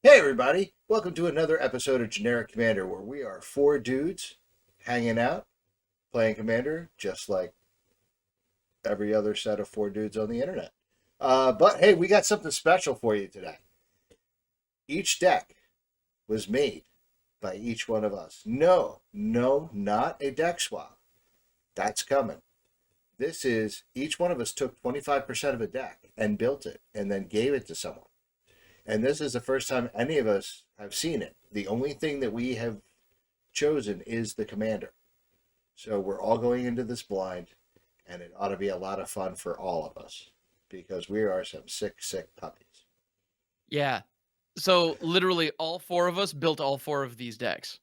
Hey everybody, welcome to another episode of Generic Commander where we are four dudes hanging out, playing Commander, just like every other set of four dudes on the internet. But hey, we got something special for you today. Each deck was made by each one of us. No, not a deck swap. That's coming. This is each one of us took 25% of a deck and built it and then gave it to someone. And this is the first time any of us have seen it. The only thing that we have chosen is the commander. So we're all going into this blind, and it ought to be a lot of fun for all of us because we are some sick puppies. Yeah. So literally all four of us built all four of these decks.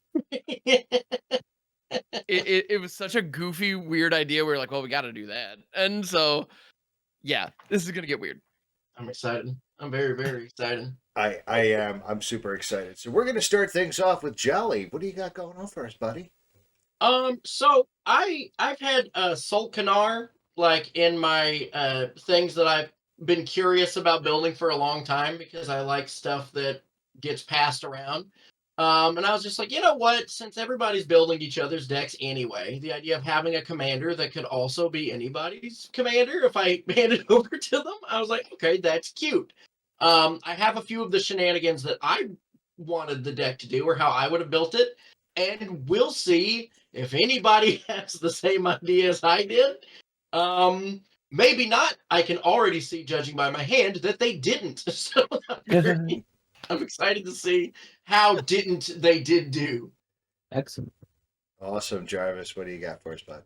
It was such a goofy, weird idea. We were like, well, we got to do that. And so, yeah, this is going to get weird. I'm excited. I'm very, very excited. I am. I'm super excited. So we're going to start things off with Jolly. What do you got going on for us, buddy? So I've had Soul Canar like in my things that I've been curious about building for a long time because I like stuff that gets passed around. And I was just like, you know what? Since everybody's building each other's decks anyway, the idea of having a commander that could also be anybody's commander if I hand it over to them, I was like, okay, that's cute. I have a few of the shenanigans that I wanted the deck to do or how I would have built it, and we'll see if anybody has the same idea as I did. Maybe not. I can already see, judging by my hand, that they didn't. So I'm excited to see how didn't they did do. Excellent. Awesome, Jarvis. What do you got for us, bud?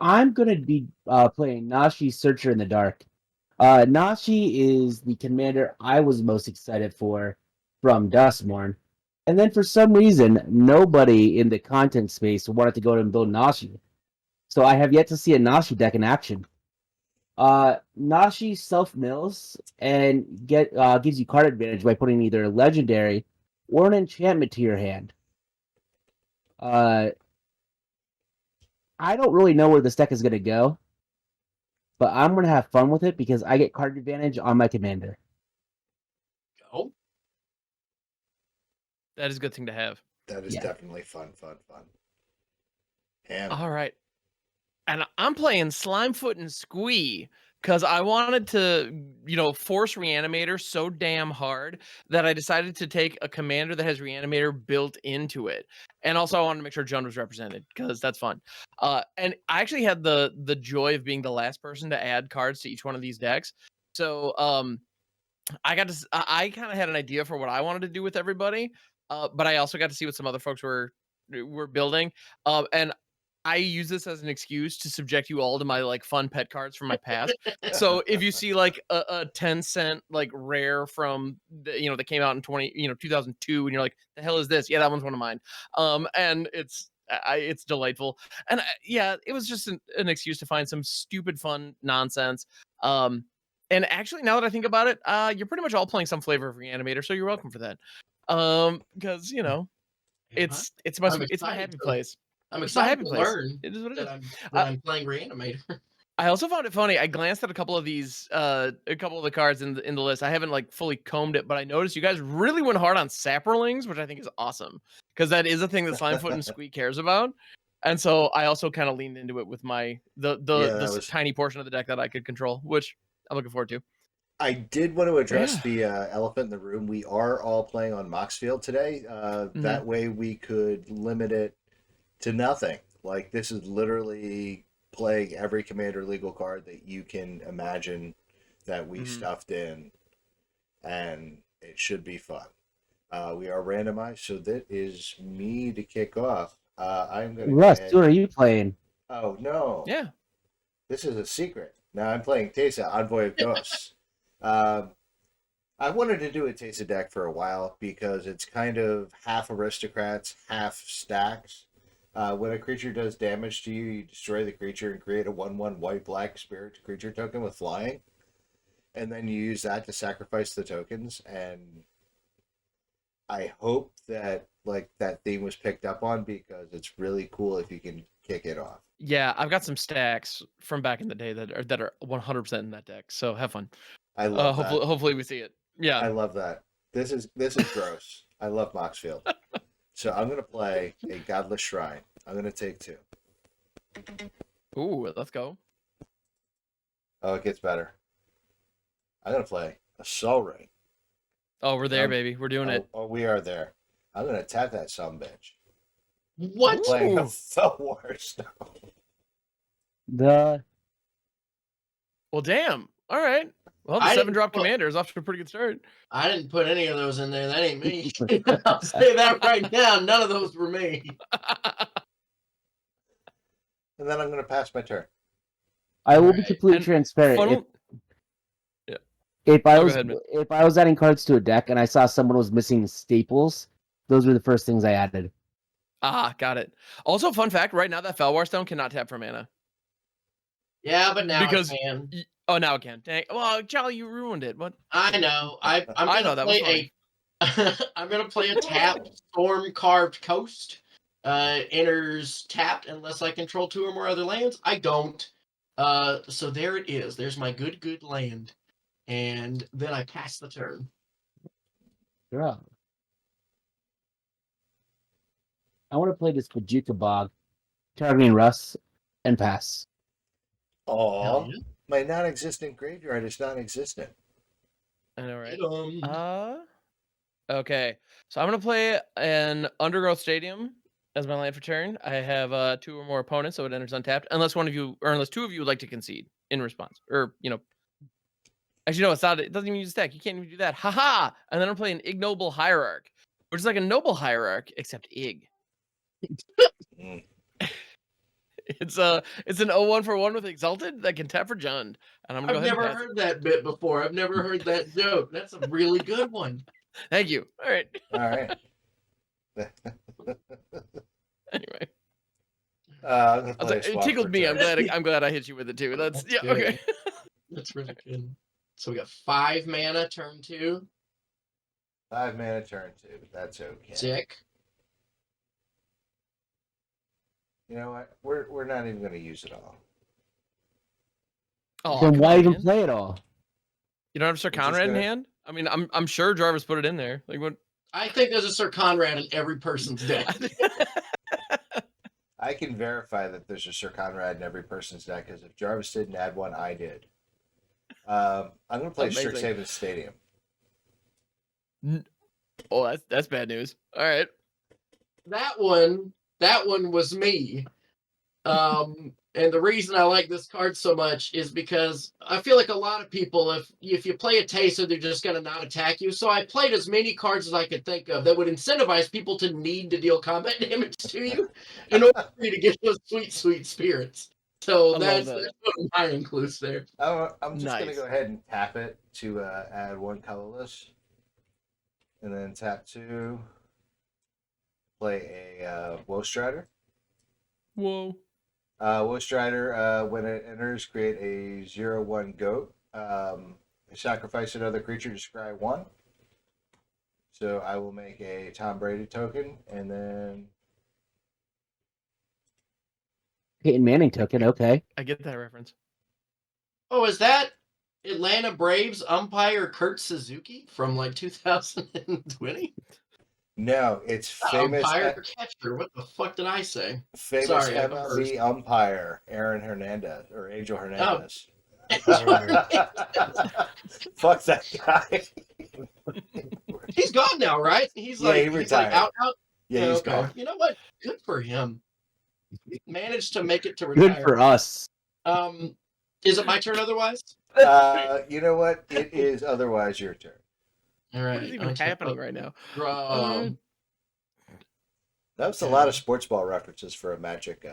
I'm gonna be playing Nashi Searcher in the Dark. Nashi is the commander I was most excited for from Duskmorn. And then for some reason, nobody in the content space wanted to go and build Nashi. So I have yet to see a Nashi deck in action. Nashi self-mills and gives you card advantage by putting either a legendary or an enchantment to your hand. I don't really know where this deck is going to go, but I'm going to have fun with it because I get card advantage on my commander. Go. That is a good thing to have. That is definitely fun. And all right. And I'm playing Slimefoot and Squee because I wanted to, force Reanimator so damn hard that I decided to take a commander that has Reanimator built into it. And also I wanted to make sure Jund was represented because that's fun. And I actually had the joy of being the last person to add cards to each one of these decks. So I kind of had an idea for what I wanted to do with everybody. But I also got to see what some other folks were building. And I use this as an excuse to subject you all to my like fun pet cards from my past. So if you see like a 10-cent like rare from that came out in 2002 and you're like, the hell is this? Yeah, that one's one of mine. And it's delightful. And it was just an excuse to find some stupid fun nonsense. And actually, now that I think about it, you're pretty much all playing some flavor of Reanimator, so you're welcome for that. Because it's my happy place. I'm excited to learn it is what it is. I'm playing Reanimator. I also found it funny. I glanced at a couple of these, a couple of the cards in the list. I haven't like fully combed it, but I noticed you guys really went hard on Saprolings, which I think is awesome because that is a thing that Slimefoot and Squee cares about. And so I also kind of leaned into it with my the tiny portion of the deck that I could control, which I'm looking forward to. I did want to address the elephant in the room. We are all playing on Moxfield today. That way we could limit it to nothing. Like this is literally playing every commander legal card that you can imagine that we stuffed in, and it should be fun. We are randomized, so that is me to kick off. I'm going to Russ, who are you playing? Oh no. Yeah. This is a secret. Now I'm playing Teysa, Envoy of Ghosts. I wanted to do a Teysa deck for a while because it's kind of half aristocrats, half stacks. When a creature does damage to you, you destroy the creature and create a 1/1 white-black spirit creature token with flying. And then you use that to sacrifice the tokens. And I hope that that theme was picked up on because it's really cool if you can kick it off. Yeah, I've got some stacks from back in the day that are 100% in that deck. So have fun. I love that. Hopefully we see it. Yeah. I love that. This is gross. I love Moxfield. So I'm gonna play a Godless Shrine. I'm gonna take 2. Ooh, let's go. Oh, it gets better. I'm gonna play a Soul Ring. Oh, we're there, baby. We're doing it. Oh, we are there. I'm gonna tap that sumbitch. What? Playing a Ooh. Fell Warstone. The Well, damn. All right. Well, the I 7-drop didn't- well- commander is off to a pretty good start. I didn't put any of those in there. That ain't me. I'll say that right now. None of those were me. And then I'm gonna pass my turn. I will be Alright. completely And transparent. Funnel- If I go was ahead, man. if I was adding cards to a deck and I saw someone was missing staples, those were the first things I added. Got it. Also, fun fact: right now, that Felwar Stone cannot tap for mana. Yeah, but now Because- I can. Oh, now it can. Dang. Well, Charlie, you ruined it. What? I know. I'm I know, gonna that was play I'm gonna play a tap Storm Carved Coast. Enters tapped unless I control 2 or more other lands. I don't. So there it is. There's my good land. And then I pass the turn. Draw. I want to play this Bajuka Bog, targeting Russ, and pass. Aw, Hell yeah. my non-existent graveyard is non-existent. I know, right? Get 'em. Okay. So I'm gonna play an Undergrowth Stadium as my land for turn. I have 2 or more opponents, so it enters untapped, unless 1 of you, or unless 2 of you would like to concede in response, or Actually, no, it's not. It doesn't even use a stack. You can't even do that. Haha! And then I'm playing Ignoble Hierarch, which is like a noble hierarch except Ig. Mm. It's an 0-1 for 1 with Exalted that can tap for Jund. And I'm gonna I've go ahead never and pass. heard that bit before. I've never heard that joke. That's a really good one. Thank you. All right. All right. Anyway, I'm gonna play a it swap tickled for me. turn. I'm glad I hit you with it too. That's That's yeah. good. Okay. That's really good. So we got 5 mana, turn 2. 5 mana, turn 2. That's okay. Sick. You know what? We're not even gonna use it all. Oh, Then come why on, even man. play it all? You don't have Sir We're just Conrad in gonna- hand? I mean, I'm sure Jarvis put it in there. Like what? I think there's a Sir Conrad in every person's deck. I can verify that there's a Sir Conrad in every person's deck, because if Jarvis didn't add one, I did. I'm gonna play Amazing. Strixhaven Stadium. Oh, that's bad news. All right. That one was me. And the reason I like this card so much is because I feel like a lot of people, if you play a Taser, they're just gonna not attack you. So I played as many cards as I could think of that would incentivize people to need to deal combat damage to you in order for you to get those sweet spirits. So I that's love that. one of my includes there. I'm just gonna Nice. go ahead and tap it to add 1 colorless, and then tap 2. Play a Woe Strider. Whoa. Woe Strider, when it enters, create a 0/1 goat. Sacrifice another creature to scry 1. So I will make a Tom Brady token, and then Peyton Manning token, okay. I get that reference. Oh, is that Atlanta Braves umpire Kurt Suzuki from like 2020? no, it's famous Umpire catcher. What the fuck did I say? famous Sorry, I MLB umpire Aaron Hernandez or Angel Hernandez. Oh. Fuck that guy. He's gone now, right? He's Yeah, like he he's like retired. out. Yeah, he's okay. gone. You know what? Good for him. Managed to make it to Good retire. for us. Is it my turn otherwise? You know what? It is otherwise your turn. All What right. is even happening right now? Draw. That was a lot of sports ball references for a Magic.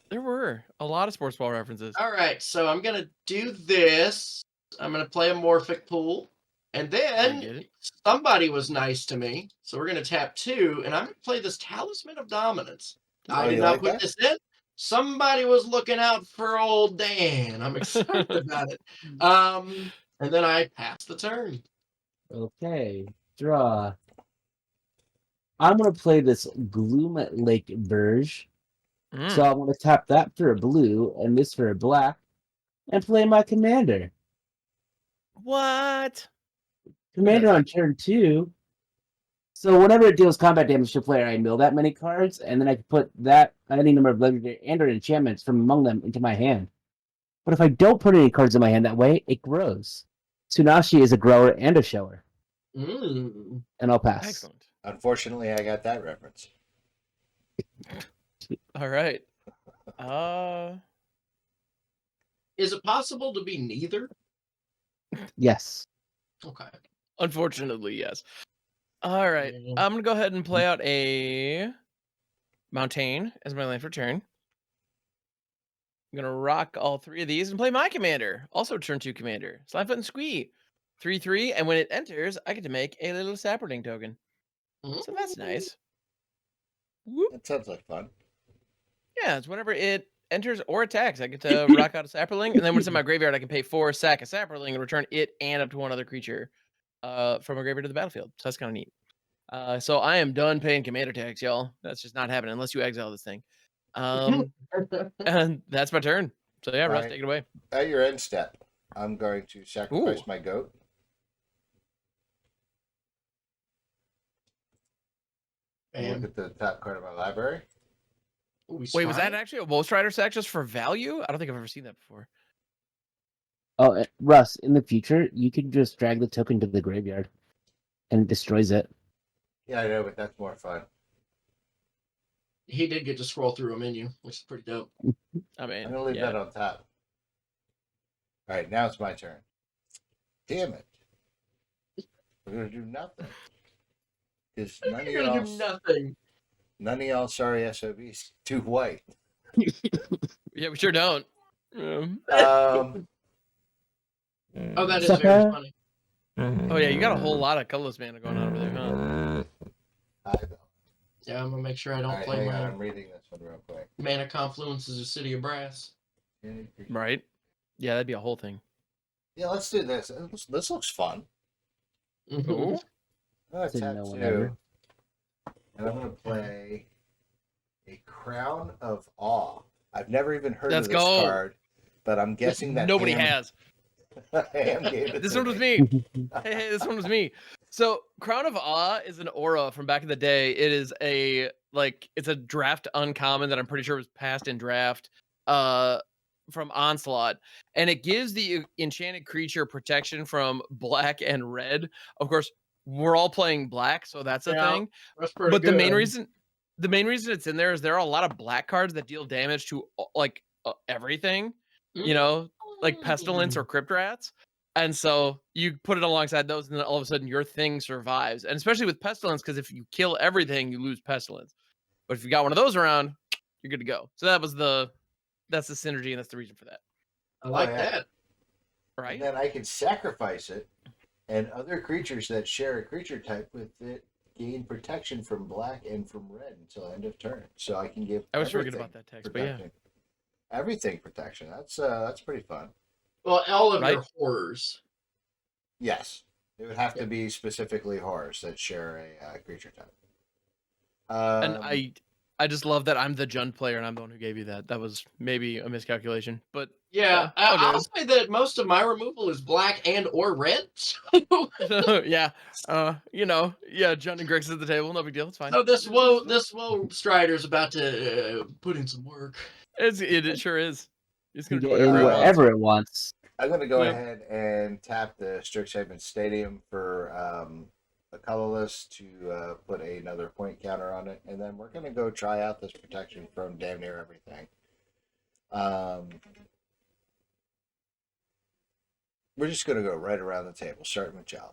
There were a lot of sports ball references. All right, so I'm gonna do this. I'm gonna play a Morphic Pool, and I then get it. somebody was nice to me, so we're gonna tap 2, and I'm gonna play this Talisman of Dominance. I Oh, did you not like put that? this in. Somebody was looking out for old Dan. I'm excited about it. And then I pass the turn. Okay. Draw. I'm gonna play this Gloom at Lake Verge. So I'm gonna tap that for a blue and this for a black, and play my commander. What? Commander Yeah. on turn 2. So whenever it deals combat damage to a player, I mill that many cards, and then I can put that any number of legendary and/or enchantments from among them into my hand. But if I don't put any cards in my hand that way, it grows. Tsunashi is a grower and a shower, Mm. and I'll pass. Excellent. Unfortunately, I got that reference. All right. Is it possible to be neither? Yes. Okay. Unfortunately, yes. All right. Yeah. I'm gonna go ahead and play out a Mountain as my land for turn. I'm gonna rock all 3 of these and play my commander, also turn 2 commander, Slimefoot and Squee, 3/3, and when it enters, I get to make a little sapling token. So that's nice. Whoop. That sounds like fun. Yeah, it's whenever it enters or attacks, I get to rock out a sapling, and then when it's in my graveyard, I can pay 4, sack a sapling, and return it and up to 1 other creature from a graveyard to the battlefield. So that's kind of neat. So I am done paying commander tax, y'all. That's just not happening unless you exile this thing. And that's my turn. So yeah, Russ, Right. take it away. At your end step, I'm going to sacrifice Ooh. my goat. Look at the top card of my library. Wait, was that actually a Wolf Rider sack just for value? I don't think I've ever seen that before. Oh, Russ, in the future, you can just drag the token to the graveyard, and it destroys it. Yeah, I know, but that's more fun. He did get to scroll through a menu, which is pretty dope. I mean, I'm going to leave that on top. All right, now it's my turn. Damn it. We're going to do nothing. Because none You're gonna do nothing. None of y'all sorry SOBs too white. Yeah, we sure don't. Oh, that is very funny. Oh yeah, you got a whole lot of colorless mana going on over there, huh? I don't. Yeah, I'm gonna make sure I don't All right, play hang on, my I'm reading this one real quick. Mana Confluence is a City of Brass. Right? Yeah, that'd be a whole thing. Yeah, let's do this. This looks fun. Ooh. I'm going to Didn't tap know 2, whatever. and I'm going to play a Crown of Awe. I've never even heard Let's of this go. card, but I'm guessing that Nobody Ham, has. Ham gave it This to one was me. Hey, this one was me. So Crown of Awe is an aura from back in the day. It is it's a draft uncommon that I'm pretty sure was passed in draft from Onslaught. And it gives the enchanted creature protection from black and red. Of course, we're all playing black, so that's a thing. That's pretty But good. the main reason it's in there is there are a lot of black cards that deal damage to everything. You know, like Pestilence or Crypt Rats. And so you put it alongside those, and then all of a sudden your thing survives. And especially with Pestilence, because if you kill everything, you lose Pestilence. But if you got one of those around, you're good to go. So that's the synergy, and that's the reason for that. I like yeah. that. Right? And then I can sacrifice it, and other creatures that share a creature type with it gain protection from black and from red until end of turn. So I can give. I was forgetting everything about that text, but yeah. protection. Everything protection. That's pretty fun. Well, all of Right? your horrors. Yes, it would have to be specifically horrors that share a creature type. And I just love that I'm the Jund player and I'm the one who gave you that. That was maybe a miscalculation, but Yeah, all I'll good. say that most of my removal is black and or red. Yeah, Jund and Grix at the table, no big deal. It's fine. So this woe Strider's about to put in some work. It sure is. It's You gonna do get in whatever it wants. wherever it wants. I'm going to go Yep. ahead and tap the Strixhaven Stadium for a colorless to put another point counter on it, and then we're going to go try out this protection from damn near everything. We're just going to go right around the table, starting with Jolly.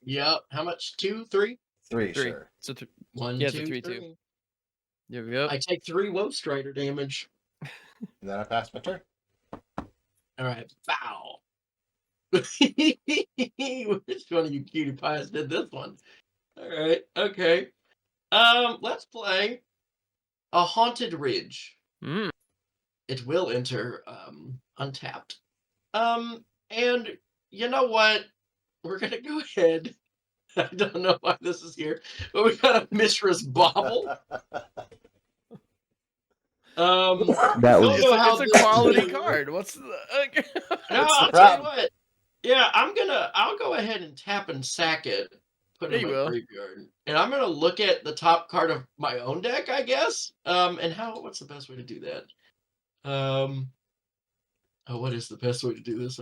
Yep. How much? 2, 3? 3, Three. sir. So 1, Yeah, it's a 2, 3-2. 3. There we go. I take 3 woe Strider damage. And then I pass my turn. All right. Foul. Which one of you cutie pies did this one? All right. Okay. Let's play a Haunted Ridge. Mm. It will enter untapped. And you know what? We're gonna go ahead. I don't know why this is here, but we got a Mishra's Bauble. That don't was know how It's a this quality is. card. What's the? No, What's the I'll tell you problem? what. Yeah, I'll go ahead and tap and sack it, put it Yeah, in you my will. graveyard, and I'm gonna look at the top card of my own deck, I guess. And what's the best way to do that? What is the best way to do this?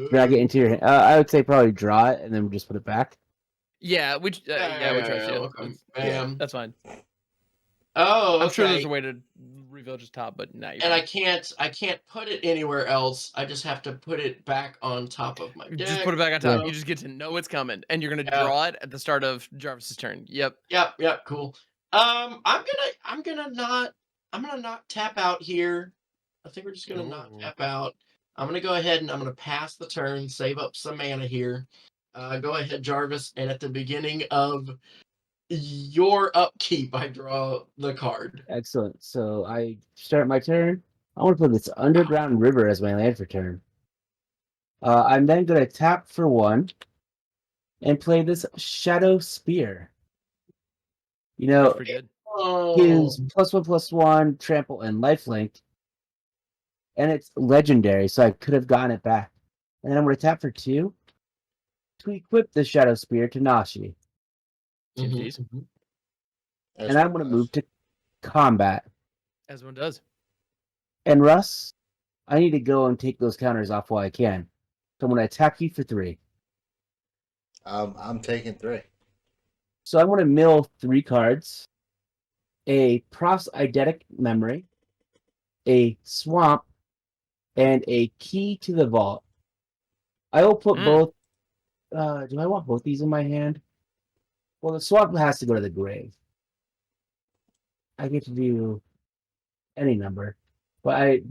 Drag it into your hand. I would say probably draw it and then just put it back. Yeah, we trust you. Okay. Yeah. Bam. That's fine. Oh, okay. I'm sure there's a way to reveal just top, but nah, you're And fine. I can't put it anywhere else. I just have to put it back on top of my deck. Just put it back on top. Yeah. You just get to know it's coming, and you're gonna Yeah. draw it at the start of Jarvis's turn. Yep. Yep, cool. I'm gonna not tap out here. I think we're just gonna not Ooh. tap out. I'm gonna go ahead and I'm gonna pass the turn, save up some mana here. Go ahead, Jarvis, and at the beginning of your upkeep, I draw the card. Excellent. So I start my turn. I want to put this Underground River as my land for turn. I'm then going to tap for 1 and play this Shadow Spear. You That's know, pretty good. gives +1/+1 trample and lifelink, and it's legendary, so I could have gotten it back. And then I'm going to tap for 2 to equip the Shadow Spear to Nashi. TMTs. And I'm going to move to combat. As one does. And Russ, I need to go and take those counters off while I can. So I'm going to attack you for 3. I'm taking 3. So I want to mill 3 cards, a Prof's Eidetic Memory, a Swamp, and a Key to the Vault. I will put both. Do I want both these in my hand? Well, the Swamp has to go to the grave. I get to do any number, but I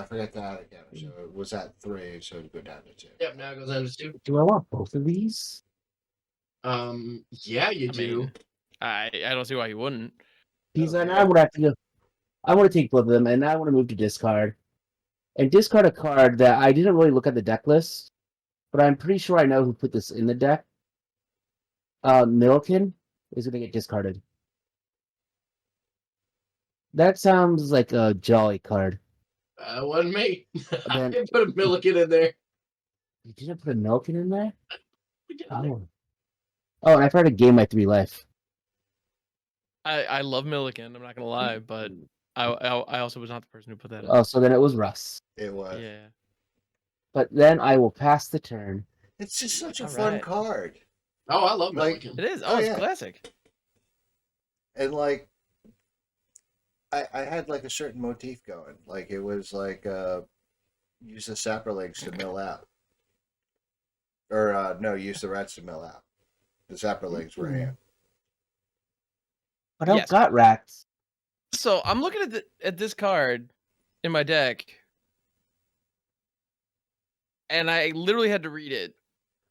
forgot to add again. So it was at 3, so it'd go down to 2. Yep, now it goes down to 2. do I want both of these? Yeah, you I do. mean, I don't see why you wouldn't. Because Okay. I would have to go. I want to take both of them, and I want to move to discard. And discard a card that I didn't really look at the deck list, but I'm pretty sure I know who put this in the deck. Milliken is going to get discarded. That sounds like a jolly card. Wasn't me. I Then- didn't put a Milliken in there. You didn't put a Milliken in there? Get in there. Oh, and I tried to gain my 3 life. I love Milliken. I'm not gonna lie, but I also was not the person who put that in. Oh, so then it was Russ. It was. Yeah. But then I will pass the turn. It's just such a All fun right. card. Oh, I love Like- Milliken. It is. Oh, Oh, it's yeah. classic. And like I had like a certain motif going. Like it was like use the sapperlings to mill out. Or no, use the rats to mill out. The sapperlings were hand. I don't Yes. got rats. So I'm looking at this card in my deck, and I literally had to read it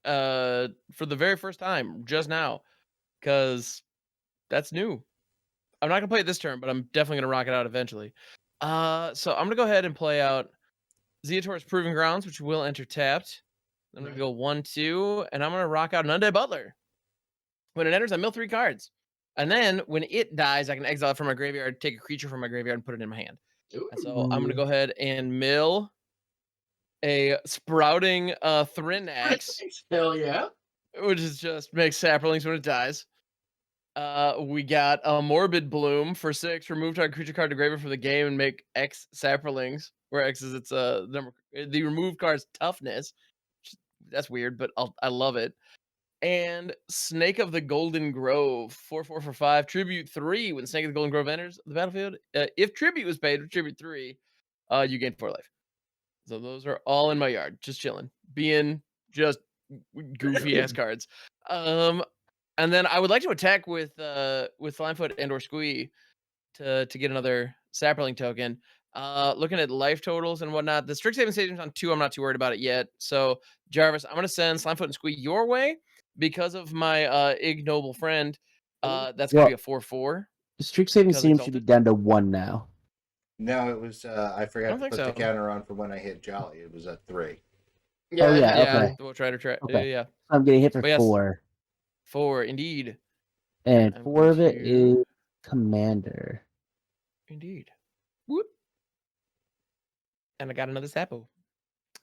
for the very first time just now, because that's new. I'm not gonna play it this turn, but I'm definitely gonna rock it out eventually. So I'm gonna go ahead and play out Zeator's Proving Grounds, which will enter tapped. I'm gonna go 1/2, and I'm gonna rock out an Undead Butler. When it enters, I mill 3 cards. And then when it dies, I can exile it from my graveyard, take a creature from my graveyard, and put it in my hand. And so I'm gonna go ahead and mill a Sprouting Thrinax, Hell yeah. which is just makes sapperlings when it dies. We got a Morbid Bloom for 6. Remove target creature card to graveyard for the game and make X sapperlings, where X is its number, the removed card's toughness. That's weird, but I love it. And Snake of the Golden Grove, 4/4 for 5. Tribute 3. When Snake of the Golden Grove enters the battlefield, if tribute was paid with tribute 3, you gain 4 life. So those are all in my yard, just chilling, being just goofy ass cards. And then I would like to attack with Slimefoot and or Squee to get another Sapperling token. Looking at life totals and whatnot, the Strixhaven Stadium's on 2. I'm not too worried about it yet. So Jarvis, I'm gonna send Slimefoot and Squee your way because of my ignoble friend. That's gonna be a 4/4. The Strixhaven Because Stadium should be exalted? down to 1 now. No, it was I forgot don't to think put the so. counter on for when I hit Jolly. It was at 3. Oh, yeah, Yeah, okay. the Wolf Rider track. Okay. Yeah, I'm getting hit for But yes. 4. 4 indeed. And I'm 4 of going it to- is Commander. Indeed. Whoop. And I got another Sapo.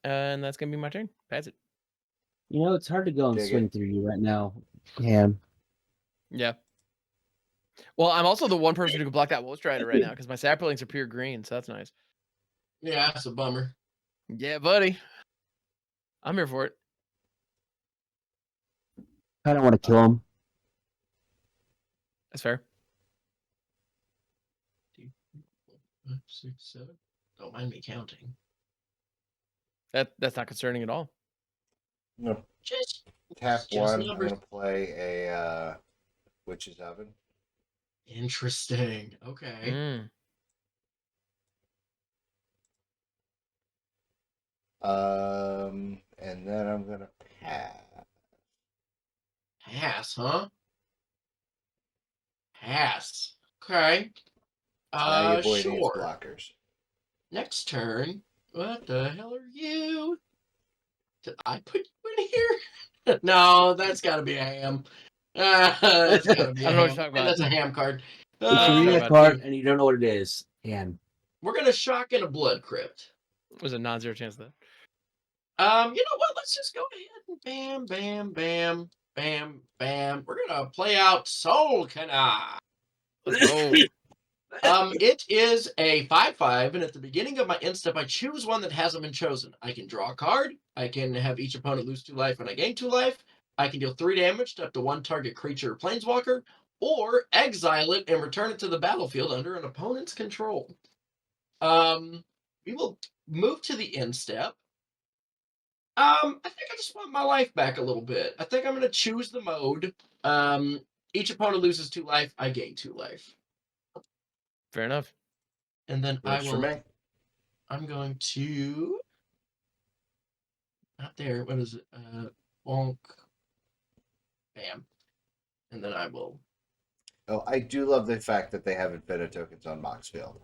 and that's gonna be my turn. Pass it. You know, it's hard to go and Dig swing it. through you right now, Cam. Yeah. Well, I'm also the one person who can block that Wolf Strider right now because my saplings are pure green, so that's nice. Yeah, that's a bummer. Yeah, buddy. I'm here for it. I don't want to kill him. That's fair. 5, 6, 7. Don't mind me counting. That's not concerning at all. I'm gonna Just tap just one. I'm numbers. gonna play a Witch's Oven. Interesting. Okay. Mm. And then I'm gonna pass. Pass, huh? Pass. Okay. Now your boy needs Sure. blockers. Next turn. What the hell are you? Did I put you in here? No, that's got to be a ham. That's got to be I a don't know what ham. you're talking And about. that's a ham card. If you're talking reading a about- card and you don't know what it is, Cam. We're gonna shock in a blood crypt. There's a non-zero chance of that. You know what? Let's just go ahead and bam. We're gonna play out Soul Canard. Let's roll. It is a 5/5, and at the beginning of my end step, I choose one that hasn't been chosen. I can draw a card. I can have each opponent lose 2 life and I gain 2 life. I can deal 3 damage to up to 1 target creature or planeswalker, or exile it and return it to the battlefield under an opponent's control. We will move to the end step. I think I just want my life back a little bit. I think I'm gonna choose the mode. Each opponent loses 2 life. I gain 2 life. Fair enough. And then Works for me. I'm going to not there. What is it? Bonk. Bam. And then I will. Oh, I do love the fact that they have Infinite tokens on Moxfield.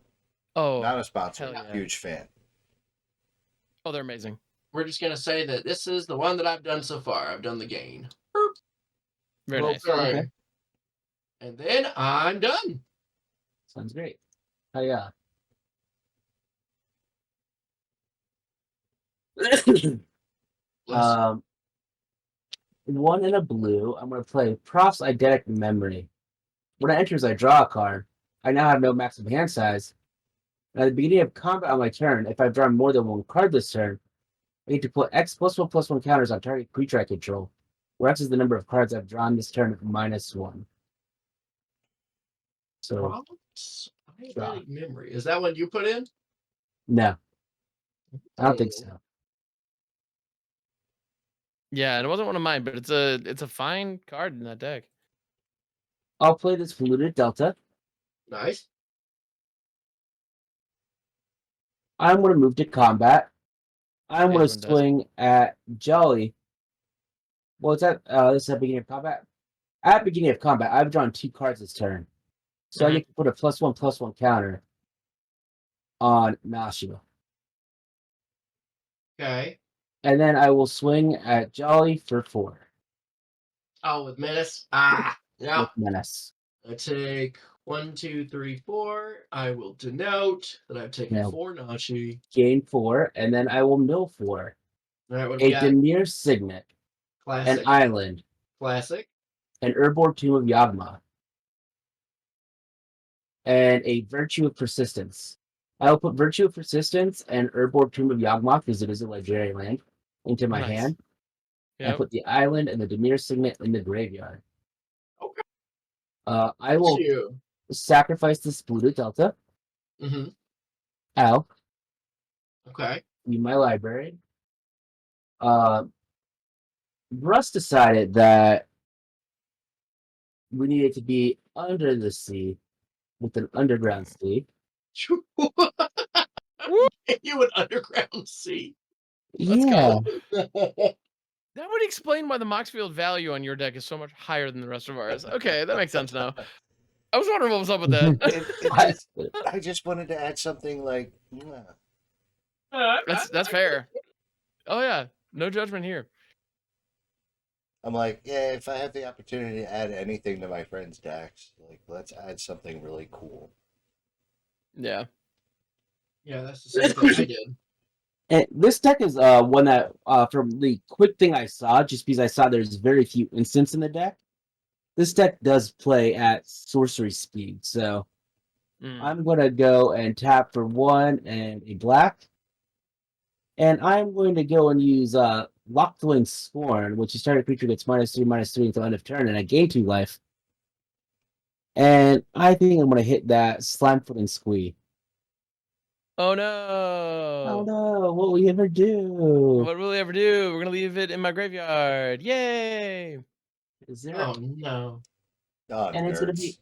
Oh, Not a sponsor. hell yeah. Huge fan. oh, they're amazing. We're just gonna say that this is the one that I've done so far. I've done the gain. Very nice. Okay. Okay. And then I'm done. Sounds great. Oh yeah. Bless. One in a blue. I'm gonna play Prof's Eidetic Memory. When it enters, I draw a card. I now have no maximum hand size. And at the beginning of combat on my turn, if I've drawn more than 1 card this turn, I get to put X +1/+1 counters on target creature I control, where X is the number of cards I've drawn this turn -1. So Prompts. Eidetic memory. Is that one you put in? no, I don't think so. Yeah, and it wasn't one of mine, but it's a fine card in that deck. I'll play this Polluted Delta. Nice. I'm going to move to combat. I'm going to Everyone does. swing at Jolly. Well, it's at this is at the beginning of combat. At beginning of combat, I've drawn 2 cards this turn, so I get to put a +1/+1 counter on Nashua. Okay. And then I will swing at Jolly for 4 Oh, with menace. Yeah. with Menace. I take 1, 2, 3, 4. I will denote that I've taken No. 4 Nachi. Gain 4, and then I will mill 4. All right, what do A we got? Demir Signet, Classic. an Island, Classic. an Urborg Tomb of Yawgmoth, and a Virtue of Persistence. I will put Virtue of Persistence and Urborg Tomb of Yawgmoth, because it is a legendary land, into my Nice. hand. And Yep. put the Island and the Demir Signet in the graveyard. Okay. I will You. sacrifice this Polluted Delta. Mm-hmm. Al, Okay. in my library. Russ decided that we needed to be under the sea with an underground sea. You an underground sea. Let's Yeah. go. That would explain why the Moxfield value on your deck is so much higher than the rest of ours. Okay, that makes sense now. I was wondering what was up with that. I just wanted to add something like, That's fair. Oh yeah, no judgment here. I'm like, yeah, if I have the opportunity to add anything to my friend's decks, like, let's add something really cool. Yeah. Yeah, that's the same thing I did. And this deck is one that from the quick thing I saw, just because I saw there's very few instants in the deck. This deck does play at sorcery speed, so I'm gonna go and tap for 1 and a black, and I'm going to go and use Lockthwing Scorn, which is target creature gets -3/-3 until end of turn, and I gain 2 life. And I think I'm gonna hit that Slimefoot and Squee. Oh Oh no! no! What will we ever do? What will we ever do? We're gonna leave it in my graveyard. Yay! Is there? Oh no! Oh, And it's gonna nerds. be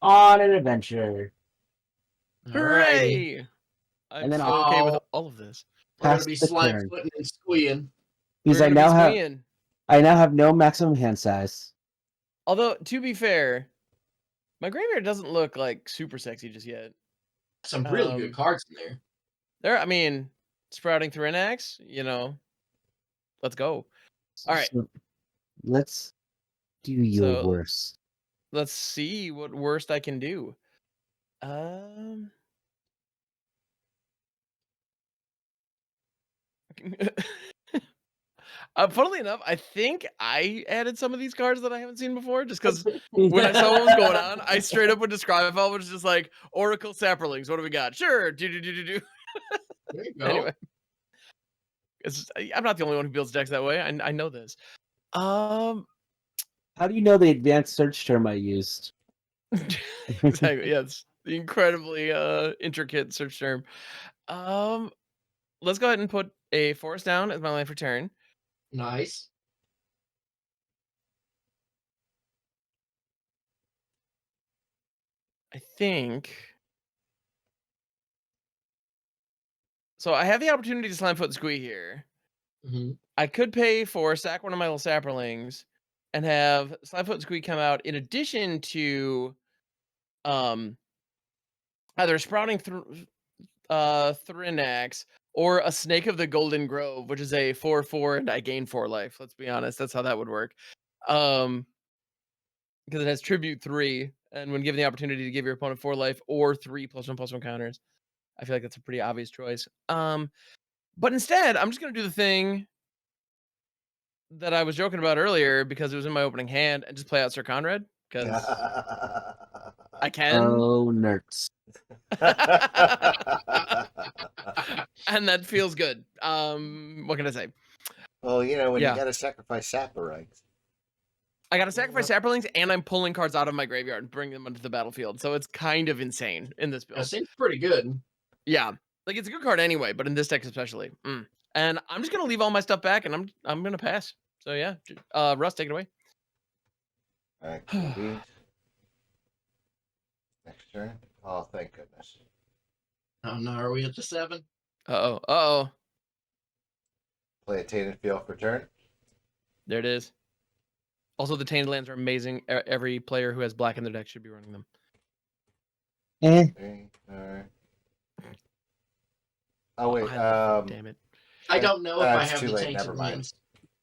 on an adventure. Alrighty. Hooray! I'm And then so okay with I'll- all of this. We're gonna Pass be the slime turn. footing and squeeing. Because We're I gonna be now have squeeing. no maximum hand size. Although, to be fair, my graveyard doesn't look like super sexy just yet. Some really good cards in there. I mean, Sprouting Thrynax, let's go. All right. So, let's do your So- worst. Let's see what worst I can do. Funnily enough, I think I added some of these cards that I haven't seen before, just because when I saw what was going on, I straight up would describe it, which is just like Oracle Saprolings. What do we got? Sure, do. There you go. Anyway, I'm not the only one who builds decks that way. I know this. How do you know the advanced search term I used? Exactly. Yeah, it's the incredibly intricate search term. Let's go ahead and put a forest down as my land for turn. Nice. I think. So I have the opportunity to Slimefoot and Squee here. Mm-hmm. I could pay for sack one of my little saprolings and have Slimefoot and Squee come out in addition to either Sprouting Thrynax or a Snake of the Golden Grove, which is a 4/4 and I gain 4 life. Let's be honest, that's how that would work. Because it has Tribute 3, and when given the opportunity to give your opponent 4 life or 3 +1/+1 counters, I feel like that's a pretty obvious choice. But instead, I'm just gonna do the thing that I was joking about earlier because it was in my opening hand, and just play out Sir Conrad because I can. Oh, nerds. And that feels good. What can I say? Well, when Yeah. you gotta sacrifice saprolings. I gotta sacrifice saprolings, and I'm pulling cards out of my graveyard and bringing them onto the battlefield. So it's kind of insane in this That build. seems pretty good. Yeah, like it's a good card anyway, but in this deck especially. And I'm just gonna leave all my stuff back, and I'm gonna pass. So yeah, Russ, take it away. All right, QB. Next turn. Oh, thank goodness. Oh no, are we at the 7? Uh-oh. Play a Tainted Field for turn. There it is. Also, the Tainted Lands are amazing. Every player who has black in their deck should be running them. Okay, all right. Oh wait, Damn it. I don't know if I it's have too the late, tainted never mind. lands.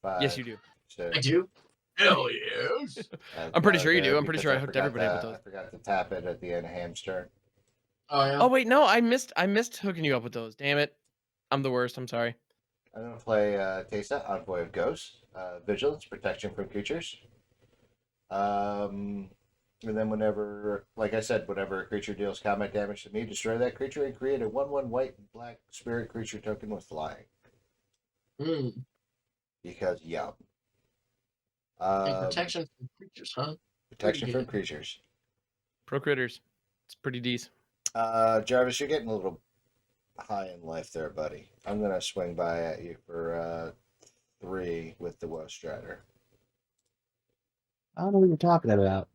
5, Yes, you do. 6. I do. Hell yes. I'm pretty sure you do. good, I'm pretty because sure I I hooked forgot everybody up with to- those. I forgot to tap it at the end of Ham's turn. Oh yeah. Oh wait, no, I missed hooking you up with those. Damn it. I'm the worst. I'm sorry. I'm gonna play Tesa, Envoy of Ghosts, Vigilance, protection from creatures. And then whenever, like I said, whenever a creature deals combat damage to me, destroy that creature and create a 1/1 white and black spirit creature token with flying. Because yum. And protection from creatures, huh? Protection from good. creatures. Pro critters. It's pretty decent. Jarvis, you're getting a little high in life there, buddy. I'm gonna swing by at you for 3 with the Woe Strider. I don't know what you're talking about.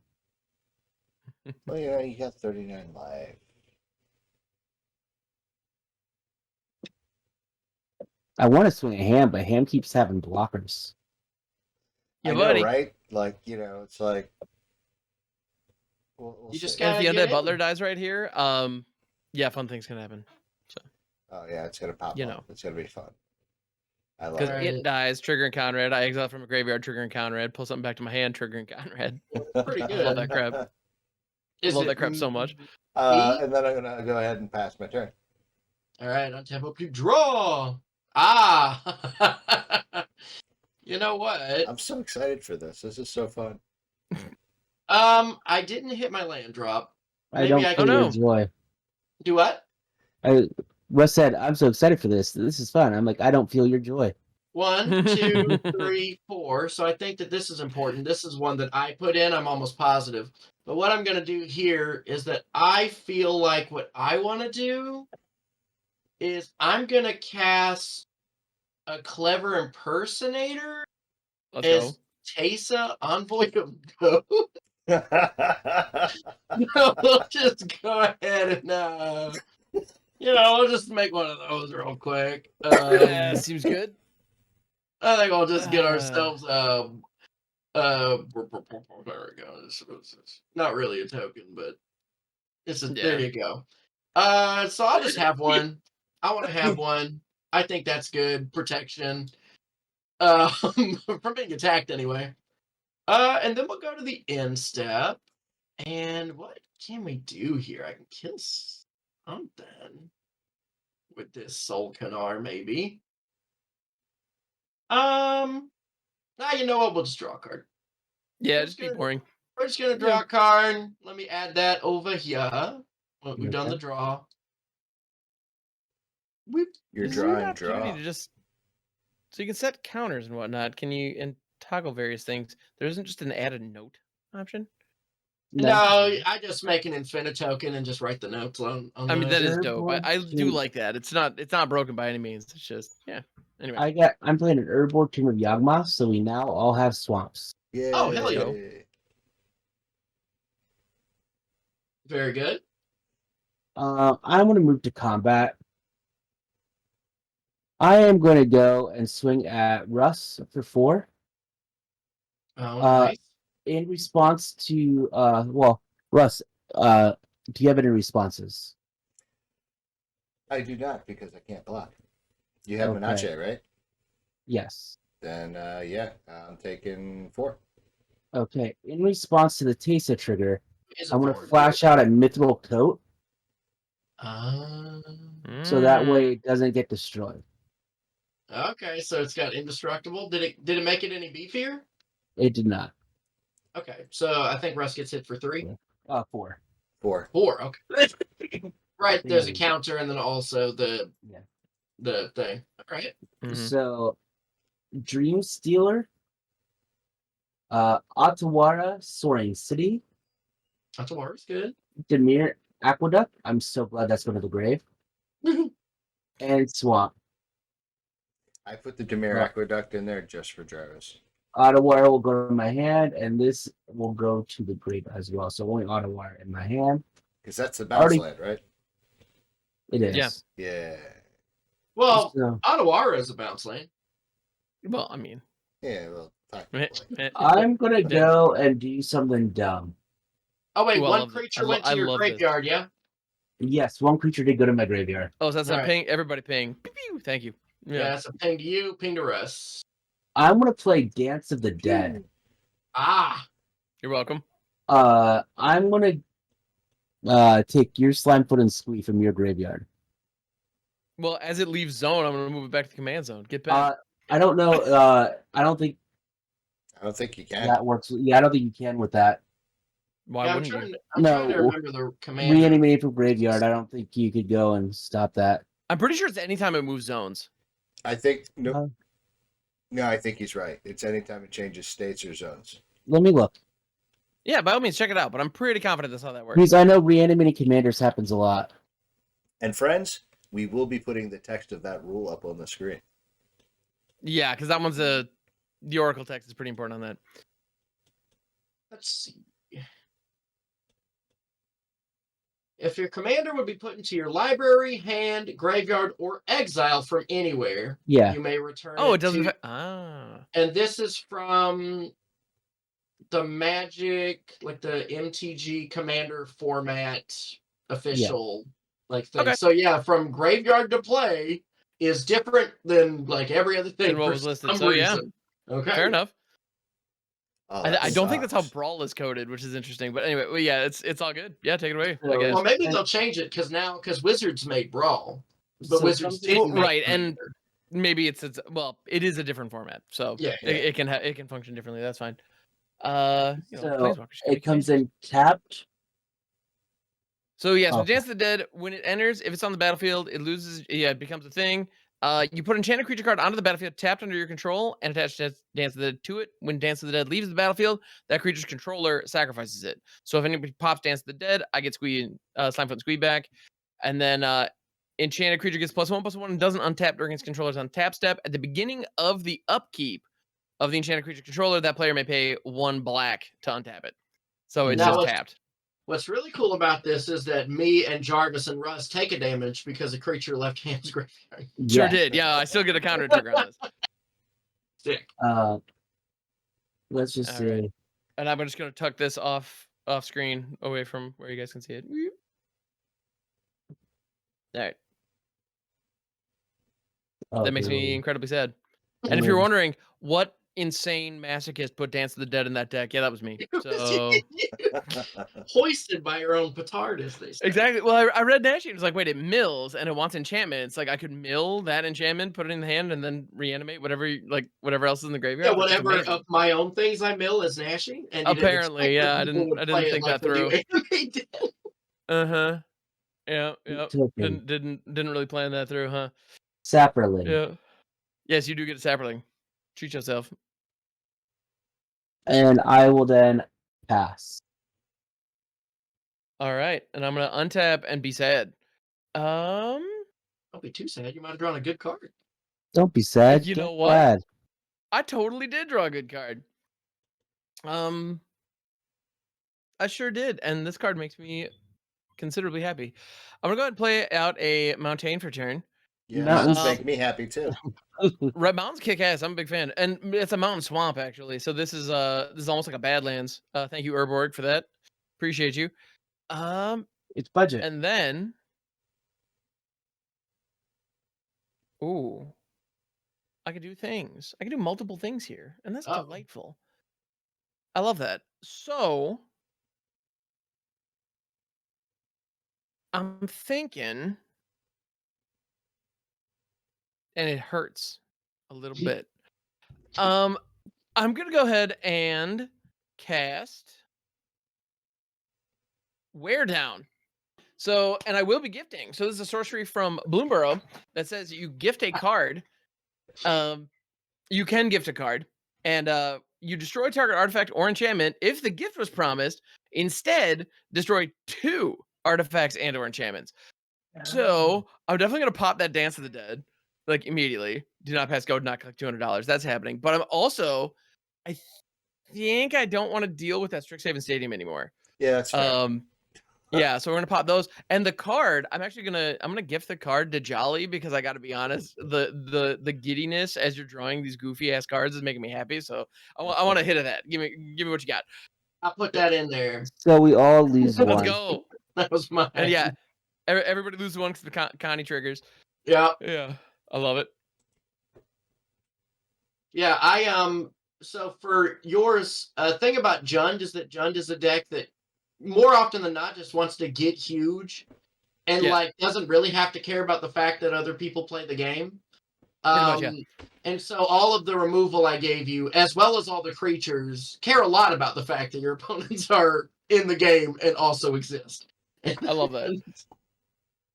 Well, you got 39 life. I want to swing a Ham, but Ham keeps having blockers. Yeah, I know, buddy. right? Like, it's like. We'll You just see. And if the Gotta Undead get Butler in. dies right here, yeah, fun things can happen. Oh yeah, it's gonna pop You up. know. It's gonna be fun. I love Because it. it dies, triggering Conrad. I exile from a graveyard, triggering Conrad. Pull something back to my hand, triggering Conrad. Pretty I good. love that crap. Is love it that crap so much. And then I'm gonna go ahead and pass my turn. All right, untap up, you draw. Ah, you know what? I'm so excited for this. This is so fun. I didn't hit my land drop. I Maybe don't I feel can your no. joy. do what? Russ said, "I'm so excited for this. This is fun." I'm like, I don't feel your joy. 1, 2, 3, 4. So I think that this is important. This is one that I put in. I'm almost positive. But what I'm going to do here is that I feel like what I want to do is I'm going to cast a clever impersonator Let's go. as Teysa, Envoy of Ghost. We'll just go ahead and we'll just make one of those real quick. Yeah, seems good. I think I'll just get Uh. ourselves there we go. It's not really a token, but there Yeah. you go. So I'll just have one. I want to have one. I think that's good protection. From being attacked anyway. And then we'll go to the end step. And what can we do here? I can kill something with this Soul Canar, maybe. Now you know what? We'll just draw a card. Yeah, We're just be boring. We're just gonna draw a card. Let me add that over here. Well, we've done Okay. the draw. You're Is there an drawing opportunity draw. to just so you can set counters and whatnot? Can you and toggle various things? There isn't just an add a note option. No, I just make an infinite token and just write the notes on I mean, those. that is dope. I do Herbal like that. It's not broken by any means. It's just Anyway, I'm playing an Herbivore team of Yawgmoth, so we now all have swamps. Yay. Oh, hell yeah. Very good. I'm going to move to combat. I am going to go and swing at Russ for 4. Oh, nice. In response to, Russ, do you have any responses? I do not because I can't block. You have Okay. Menashe, right? Yes. Then, I'm taking 4. Okay. In response to the Teysa trigger, Is a I'm going to forward flash out a Mithril Coat, so that way it doesn't get destroyed. Okay, so it's got indestructible. Did it make it any beefier? It did not. Okay, so I think Russ gets hit for 3. 4. 4. 4. Okay. Right, there's a Yeah. counter and then also the thing. All right. So, Dream Stealer, Otawara, Soaring City, Atawara's good. Demir Aqueduct. I'm so glad that's going to the grave. And Swamp. I put the Demir Aqueduct in there just for Jarvis. Otawara will go to my hand, and this will go to the grave as well. So only Otawara in my hand. Because that's the bounce land, right? It is. Yeah. Well, So, Otawara is a bounce lane. Well, I mean, Yeah, well, technically. I'm going to go and do something dumb. Oh, wait, Ooh, I one love this. creature I went to your love this. graveyard, yeah? Yes, one creature did go to my graveyard. Oh, so that's a Alright. ping. Everybody ping. Pew, pew. Thank you. Yeah, it's a ping to you, ping to Russ. I'm going to play Dance of the Dead. Ah, You're welcome. I'm going to take your Slimefoot and Squee from your graveyard. Well, as it leaves zone, I'm gonna move it back to the command zone. Get back. I don't know. I don't think you can. that works. Yeah, I don't think you can with that. Why yeah, I'm wouldn't trying, you? I'm trying to remember the command. Reanimate from graveyard. I don't think you could go and stop that. I'm pretty sure it's anytime it moves zones. I think no. No, I think he's right. It's anytime it changes states or zones. Let me look. Yeah, by all means, check it out. But I'm pretty confident that's how that works. Because I know reanimating commanders happens a lot. And friends, we will be putting the text of that rule up on the screen. Yeah, because that one's the Oracle text is pretty important on that. Let's see. If your commander would be put into your library, hand, graveyard, or exile from anywhere, Yeah. you may return It doesn't. And this is from the Magic, like the MTG Commander format official thing. Okay. So yeah, from graveyard to play is different than like every other thing. Than what for was listed. some So yeah. reason. Okay. Fair enough. Oh, I don't think that's how sucks. Brawl is coded, which is interesting. But anyway, well, yeah, it's all good. Yeah, take it away. I guess. Well, maybe they'll change it because Wizards made Brawl, but Wizards didn't. Right, and maybe it's well, it is a different format, so Yeah. it can function differently. That's fine. So Planeswalkers can be it comes commanders. in tapped. So yes, with Okay. Dance of the Dead, when it enters, if it's on the battlefield, it loses. Yeah, it becomes a thing. You put an enchanted creature card onto the battlefield, tapped under your control, and attach Dance of the Dead to it. When Dance of the Dead leaves the battlefield, that creature's controller sacrifices it. So if anybody pops Dance of the Dead, I get Slimefoot and Squee back, and then enchanted creature gets +1/+1 and doesn't untap during its controller's untap step. At the beginning of the upkeep of the enchanted creature controller, that player may pay 1 black to untap it. So it's Now just what's- tapped. What's really cool about this is that me and Jarvis and Russ take a damage because a creature left hand's graveyard. Sure Yes. did. Yeah, I still get a counter trigger on this. Sick. Let's just All see. right. And I'm just going to tuck this off screen away from where you guys can see it. All right. Oh, That makes here me we- incredibly sad. And if you're wondering what insane masochist put Dance of the Dead in that deck, yeah, that was me. So Hoisted by your own petard, as they say. exactly. Well, I read Nashi and it was like, wait, it mills and it wants enchantments. Like I could mill that enchantment, put it in the hand, and then reanimate whatever else is in the graveyard. Yeah, Like, it's whatever amazing. of my own things I mill is gnashing. And you Apparently, didn't expect yeah, that I people didn't- would I didn't play it think like that they do anime did. Uh-huh. Yeah. Token. Didn't really plan that through, huh? Sapperling. Yeah. Yes, you do get a sapperling. Treat yourself. And I will then pass. All right, and I'm gonna untap and be sad. Don't be too sad. You might have drawn a good card. Don't be sad. You Get know what? glad. I totally did draw a good card. I sure did, and this card makes me considerably happy. I'm gonna go ahead and play out a Mountain for turn. Yeah, Mountains- mountains make me happy too. Red Mountains kick ass. I'm a big fan, and it's a mountain swamp actually. So this is almost like a Badlands. Thank you Urborg for that. Appreciate you. It's budget. And then, ooh, I could do things. I can do multiple things here, and that's Oh. delightful. I love that. So I'm thinking, and it hurts a little bit. I'm gonna go ahead and cast Wear Down. So, and I will be gifting. So this is a sorcery from Bloomborough that says you gift a card. You can gift a card, and you destroy target artifact or enchantment if the gift was promised. Instead, destroy 2 artifacts and or enchantments. So I'm definitely gonna pop that Dance of the Dead like immediately. Do not pass go, do not collect $200. That's happening. But I'm also, I think I don't want to deal with that Strixhaven Stadium anymore. Yeah, that's fair. Yeah, so we're gonna pop those, and the card. I'm gonna gift the card to Jolly because I got to be honest, the giddiness as you're drawing these goofy ass cards is making me happy. So I want a hit of that. Give me what you got. I'll put that in there. So we all lose Let's one. go. That was mine. And yeah, everybody loses one because the Connie triggers. Yeah. Yeah, I love it. Yeah, so for yours, thing about Jund is that Jund is a deck that more often than not just wants to get huge and Yeah. like doesn't really have to care about the fact that other people play the game. Pretty much, yeah. And so all of the removal I gave you, as well as all the creatures, care a lot about the fact that your opponents are in the game and also exist. I love that.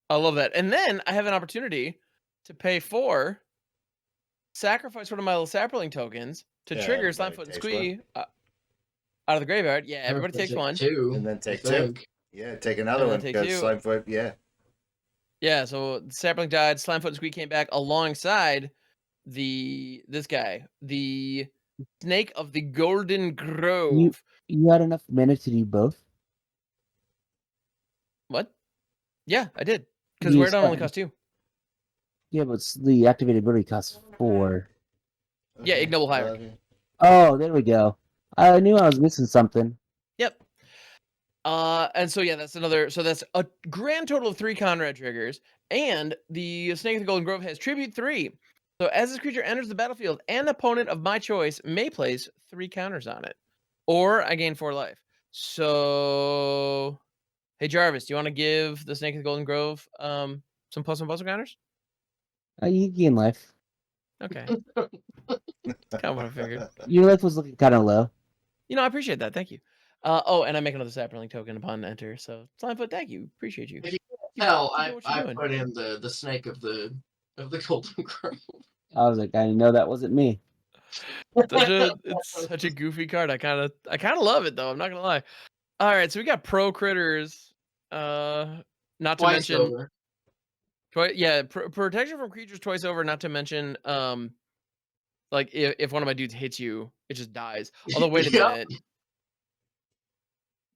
I love that. And then I have an opportunity to pay 4, sacrifice one of my little sapperling tokens to Yeah, trigger everybody Slimefoot and takes Squee out of the graveyard. Yeah, everybody takes one. Two, And then I take 2. think. Yeah, take another And one then take because 2. Slimefoot. Yeah, Yeah, so the sapperling died. Slimefoot and Squee came back alongside this guy, the Snake of the Golden Grove. You had enough mana to do both? What? Yeah, I did. Because You Wear Down only spent- costs 2. Yeah, but the activated ability costs 4. Yeah, Okay, Ignoble Hierarchy. love you. Oh, there we go. I knew I was missing something. Yep. And so yeah, that's another. So that's a grand total of 3 Conrad triggers, and the Snake of the Golden Grove has Tribute 3. So as this creature enters the battlefield, an opponent of my choice may place 3 counters on it, or I gain 4 life. So, hey Jarvis, do you want to give the Snake of the Golden Grove some +1/+1 counters? You gain life. Okay. That's kind of what I figured. Your life was looking kind of low. I appreciate that. Thank you. Oh, and I make another sapling token upon enter. So Slimefoot, thank you. Appreciate you. If you Keep- tell, keep doing what you're I doing. put in the snake of the Golden Grove. I was like, I know that wasn't me. It's such a goofy card. I kind of love it though. I'm not gonna lie. All right, so we got pro critters. Not to Twice mention, over. protection from creatures twice over. Not to mention, like if one of my dudes hits you, it just dies. Although wait a Yep. minute,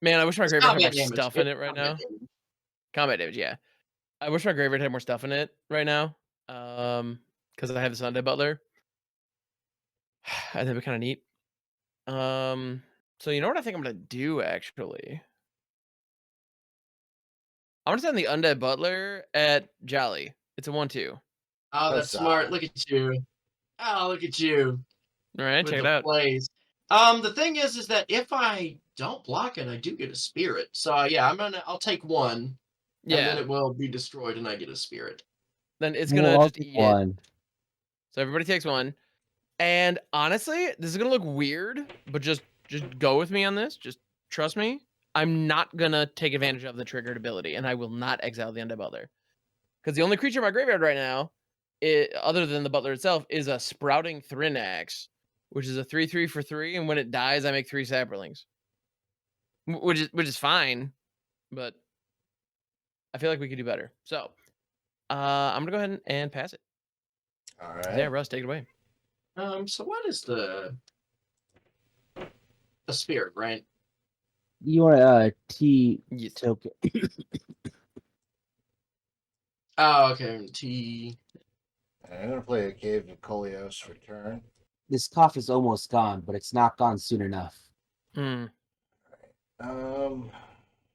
man, I wish my It's graveyard had more combat damage. stuff in It's it right combat now. damage. Combat damage, yeah. I wish my graveyard had more stuff in it right now. Because I have the Sunday Butler. I think it'd be kind of neat. So you know what I think I'm gonna do actually? I'm gonna send the Undead Butler at Jolly. It's a 1/2. Oh, that's That's smart. Look at you. Oh, look at you. All right, With check it the out. plays. The thing is that if I don't block it, I do get a spirit. So yeah, I'll take one, and then Yeah. it will be destroyed, and I get a spirit. Then it's Well, gonna I'll just take eat it. one. So everybody takes one. And honestly, this is gonna look weird, but just go with me on this. Just trust me. I'm not gonna take advantage of the triggered ability, and I will not exile the Undead Butler. Because the only creature in my graveyard right now, other than the Butler itself, is a Sprouting Thrinax, which is a 3/3 for 3, and when it dies, I make 3 Saplings. Which is fine, but I feel like we could do better. So I'm gonna go ahead and pass it. All Yeah, right. Russ, take it away. So what is the spirit, right? You want a T Yes. token? Oh, okay. T. I'm gonna play a Cave of Kolios for turn. This cough is almost gone, but it's not gone soon enough. Hmm.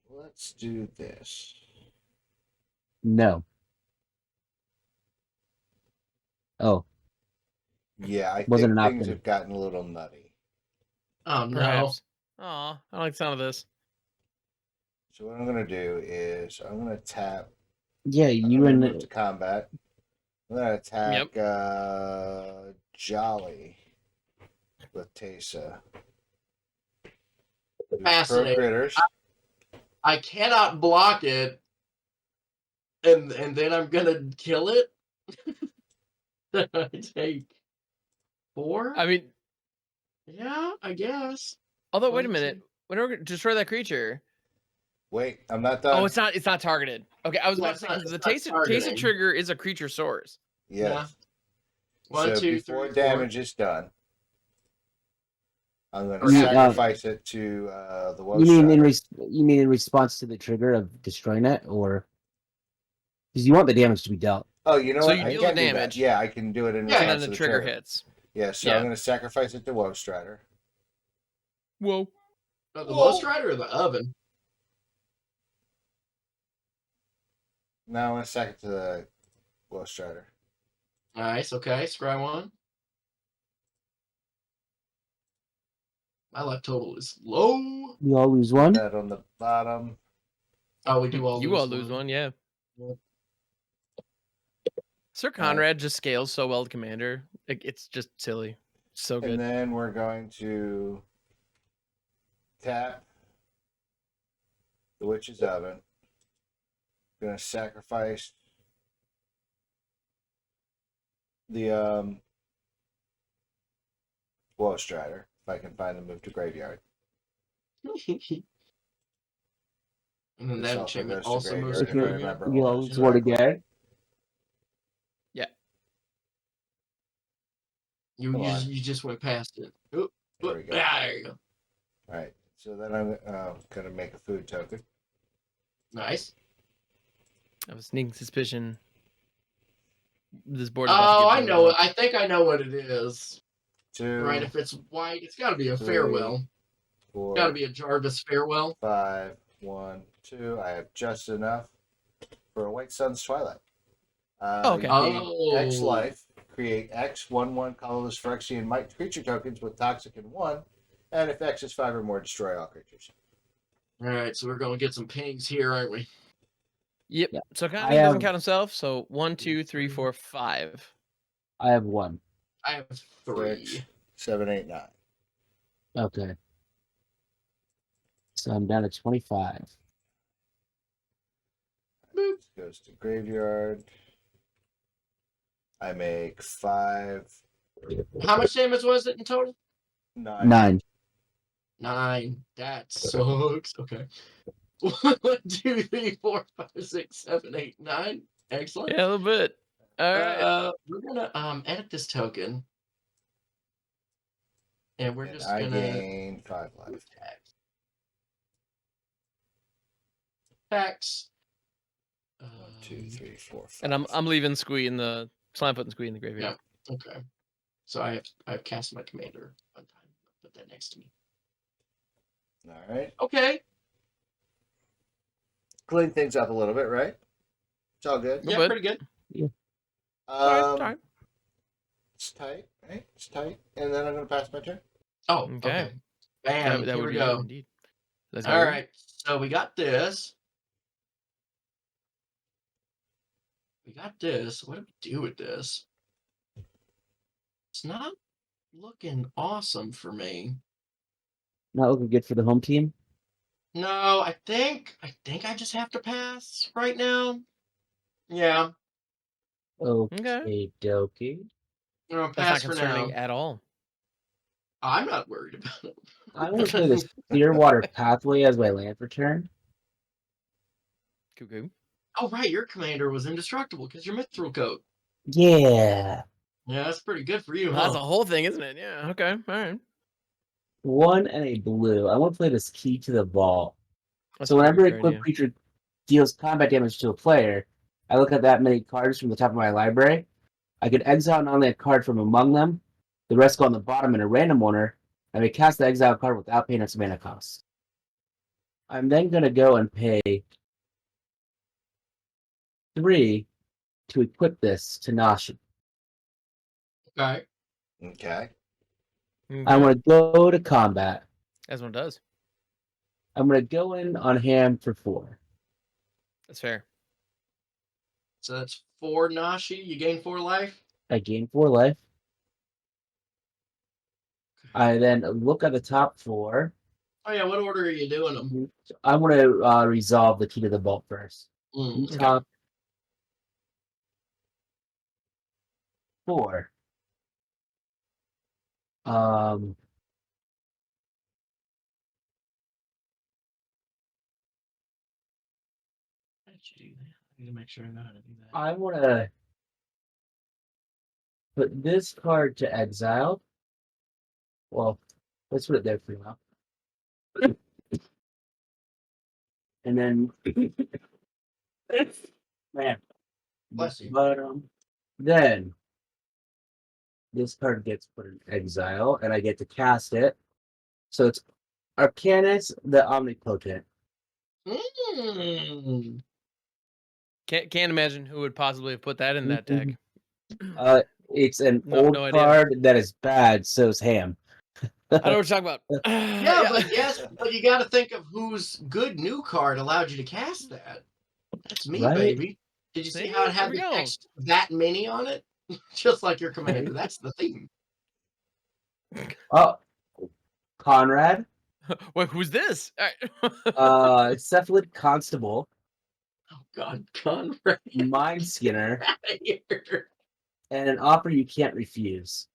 Let's do this. No. Oh, Yeah, I Wasn't think an things option. have gotten a little nutty. Oh no. Perhaps. Aw, I like the sound of this. So what I'm gonna do is I'm gonna tap. yeah, I'm you gonna and move to combat. I'm gonna attack Jolly with Tesa. Do Pro Fascinating. critters. I cannot block it, and then I'm gonna kill it. I take 4. I mean, Yeah, I guess. although wait a 1, minute. 2. Whenever we destroy that creature. Wait, I'm not done. Oh, it's not targeted. Okay, I was Yeah, about it's to say not- because the it's not Tacit targeting. trigger is a creature source. Yes. 1, So 2, before 3, 4. damage is done, I'm going Or to half sacrifice it to the Woe you mean in Strider. you mean in response to the trigger of destroying it, or because you want the damage to be dealt? Oh, you know So what? you I deal the can do that. damage. Yeah, I can do it in Yeah, And response then to the trigger trigger. hits. Yeah, so Yeah. I'm going to sacrifice it to Woe Strider. Whoa. The Whoa. Low Strider or the oven? Now I'm going to sack it to the Woe Strider. Nice. Okay. Scry 1. My life total is low. You all lose one. That on the bottom. Oh, we do all You lose all lose one, yeah. Yep. Sir Conrad just scales so well to Commander. It's just silly. So And good. then we're going to tap the Witch's Oven. Going to sacrifice the Woe Strider, if I can find the move to graveyard. And then This that also enchantment goes to also moves to graveyard, if I graveyard. remember. You all almost lose one correctly. again. You Come you, on. you just went past it. Oop, There we go. there you go. All right. So then I'm going to make a food token. Nice. I have a sneaking suspicion this board is about to Oh, get I voted know on. it. I think I know what it is. 2, Right? If it's white, it's got to be a 3, farewell. 4, Got to be a Jarvis farewell. 5, 1, 2. I have just enough for a White Sun's Twilight. Okay. You gain X Oh. life, create X 1/1 colorless Phyrexian Might creature tokens with Toxic in 1, and if X is 5 or more, destroy all creatures. All right, so we're gonna get some pings here, aren't we? Yep. Yeah. So I Connie doesn't have- count himself. So 1, 2, 3, 4, 5. I have one. I have 3. 6, 7, 8, 9. Okay. So I'm down to 25. Boop. Goes to graveyard. I make 5, How much damage was it in total? 9. 9. 9. That sucks. Okay. 1, 2, 3, 4, 5, 6, 7, 8, 9. Excellent. Yeah, a little bit. All right. We're gonna edit this token, and we're And just I gonna gain 5 life. tax. 1, 2, 3, 4, 5. And I'm leaving Squee in the Slimefoot and Squee in the graveyard. Okay. So I've cast my commander one time. Put that next to me. All right. Okay. Clean things up a little bit, right? It's all good. Yeah, bit. pretty good. Sorry. It's tight, right? It's tight. And then I'm going to pass my turn. Oh, Okay. okay. Bam. That Here would we be go. you, indeed. Let's All go. right. So we got this. What do we do with this? It's not looking awesome for me. Not looking good for the home team. No, I think I just have to pass right now. Yeah. Okay, dokie. I'm gonna That's not pass for now. concerning at all. I'm not worried about it. I want to play this Clearwater Pathway as my land return. Cuckoo. Oh, right. Your commander was indestructible because you're Mithril Coat. Yeah. Yeah, that's pretty good for you, Well, that's a huh? whole thing, isn't it? Yeah. Okay. All right. 1 and a blue. I want to play this Key to the Vault. That's So a whenever great a equipped idea. creature deals combat damage to a player, I look at that many cards from the top of my library. I could exile an unland card from among them. The rest go on the bottom in a random order. I may cast the exile card without paying its mana cost. I'm then going to go and pay 3 to equip this to Nashi. Okay. Okay. I want to go to combat. As one does. I'm going to go in on hand for 4. That's fair. So that's 4 Nashi. You gain 4 life. I gain 4 life. I then look at the top 4. Oh yeah, what order are you doing them? I want to resolve the Key to the Vault first. Okay. Top 4. How did you do that? I need to make sure I know how to do that. I want to put this card to exile. Well, let's put it there for now. And then, man, Bless you. Then this card gets put in exile, and I get to cast it. So it's Arcanus the Omnipotent. Mm. Can't imagine who would possibly have put that in that deck. It's an No old idea. card that is bad. So is Ham. I know what you're talking about. Yeah, but you got to think of whose good new card allowed you to cast that. That's me, Right? baby. Did you see how it There had we the go. text that many on it? Just like your commander. That's the theme. Oh, Conrad, Wait, who's this? All right. Cephalid Constable, Oh God, Conrad. Mind Skinner, Out of here. and an offer you can't refuse.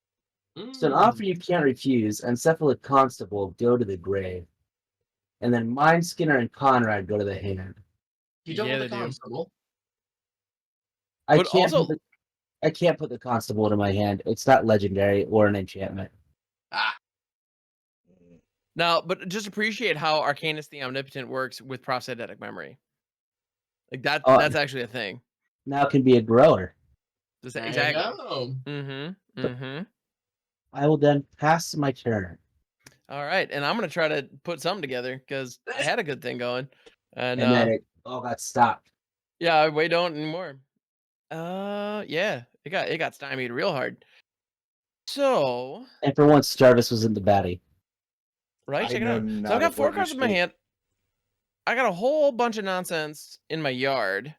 So an offer you can't refuse and Cephalid Constable go to the grave. And then Mind Skinner and Conrad go to the hand. You don't Yeah, want the they do. constable. I But can't also- I can't put the Constable into my hand. It's not legendary or an enchantment. Now, but just appreciate how Arcanus the Omnipotent works with prosthetic memory. Like that. That's actually a thing. Now it can be a grower. Exactly. I know. I will then pass my turn. All right, and I'm gonna try to put something together because I had a good thing going, and then it all got stopped. yeah, I way don't anymore. Yeah, it got stymied real hard. So, And for once, Jarvis was in the baddie. right, I check it know out. So not I've got of 4 what you cards in my speak. hand. I got a whole bunch of nonsense in my yard,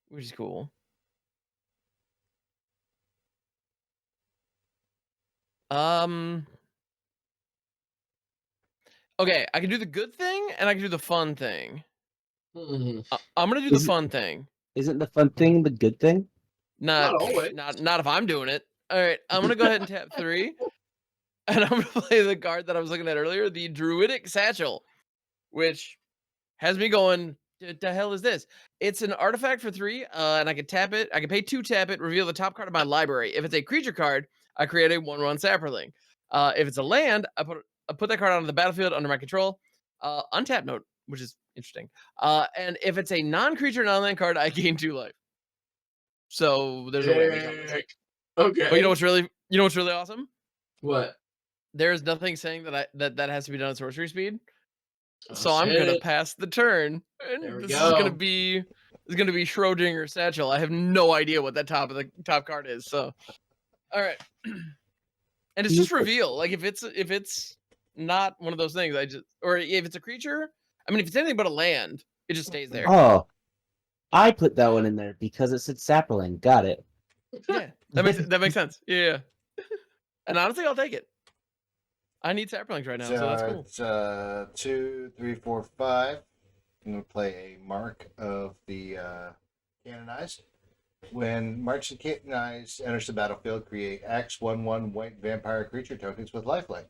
which is cool. Okay, I can do the good thing and I can do the fun thing. Hmm. I'm gonna do the Is it- fun thing. Isn't the fun thing the good thing? Not Not always. not if I'm doing it. All right, I'm gonna go ahead and tap 3, and I'm gonna play the card that I was looking at earlier, the Druidic Satchel, which has me going. The hell is this? It's an artifact for 3, and I can tap it. I can pay 2, tap it, reveal the top card of my library. If it's a creature card, I create a 1/1 sapperling. If it's a land, I put that card onto the battlefield under my control. Untap note, which is interesting. And if it's a non-creature, non-land card, I gain 2 life. So there's a whammy coming. Heck. Okay. But you know what's really awesome? What? There's nothing saying that has to be done at sorcery speed. So Let's I'm hit gonna it. pass the turn, There and we this is gonna go. be Schrodinger Satchel. I have no idea what that top card is. So, all right, and it's just reveal. Like if it's not one of those things, or if it's a creature. I mean, if it's anything but a land, it just stays there. Oh, I put that one in there because it said sapling. Got it. Yeah, that makes sense. Yeah, and honestly, I'll take it. I need saplings right now, so that's cool. It's 2, 3, 4, 5. I'm going to play a Mark of the Canonized. When March the Canonized enters the battlefield, create X 1/1 white vampire creature tokens with lifelink.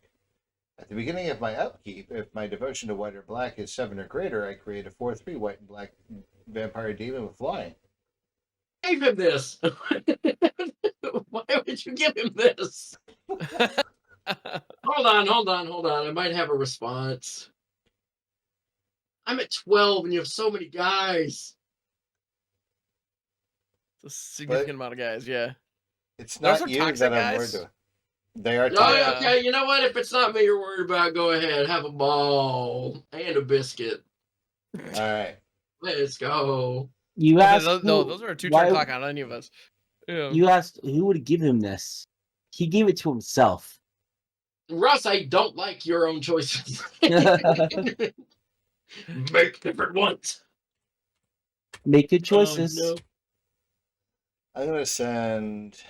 At the beginning of my upkeep, if my devotion to white or black is 7 or greater, I create a 4/3 white and black vampire demon with flying. Gave him this. Why would you give him this? Hold on. I might have a response. I'm at 12 and you have so many guys. It's a significant amount of guys, yeah. It's Those not are you toxic that I'm guys? worried about. They are Oh, toxic. Yeah. okay, you know what? If it's not me you're worried about, go ahead. Have a ball and a biscuit. All right. Let's go. You Okay, asked. those are a 2-turn why- clock on any of us. Yeah. You asked who would give him this. He gave it to himself. Russ, I don't like your own choices. Make different ones. Make good choices. No. I'm going to send.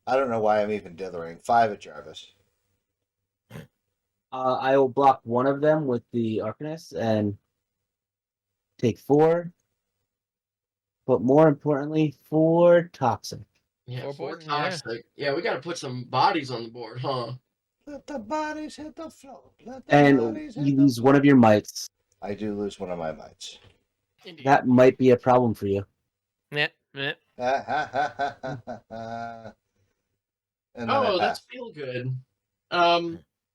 I don't know why I'm even dithering. 5 at Jarvis. I will block one of them with the Arcanist and take 4. But more importantly, 4 toxic. Yeah, 4 4 poison, yeah. toxic. Yeah, we got to put some bodies on the board, huh? Let the bodies hit the floor. Let the And bodies hit you the lose floor. one of your mites. I do lose one of my mites. Indeed. That might be a problem for you. Yeah. And then Oh, I that's pass. feel good.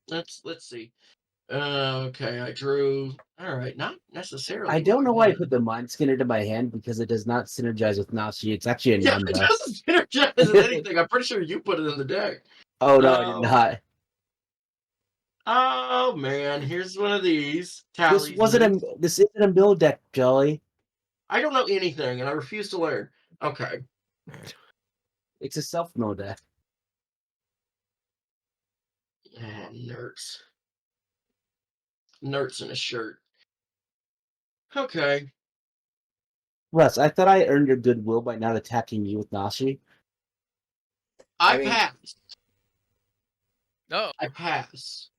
Let's see. Okay, I drew. All right, not necessarily. I don't know why I wanted. put the Mind Skin into my hand because it does not synergize with Nashi. It's actually a Yeah, it non-buff. doesn't synergize with anything. I'm pretty sure you put it in the deck. Oh no, I did not. Oh man, here's one of these. This wasn't a. This isn't a mill deck, Jolly. I don't know anything, and I refuse to learn. Okay. It's a self-mill deck. Oh, nerds. Nerds in a shirt. Okay. Russ, I thought I earned your goodwill by not attacking you with Nashi. I mean- pass. Oh. I pass.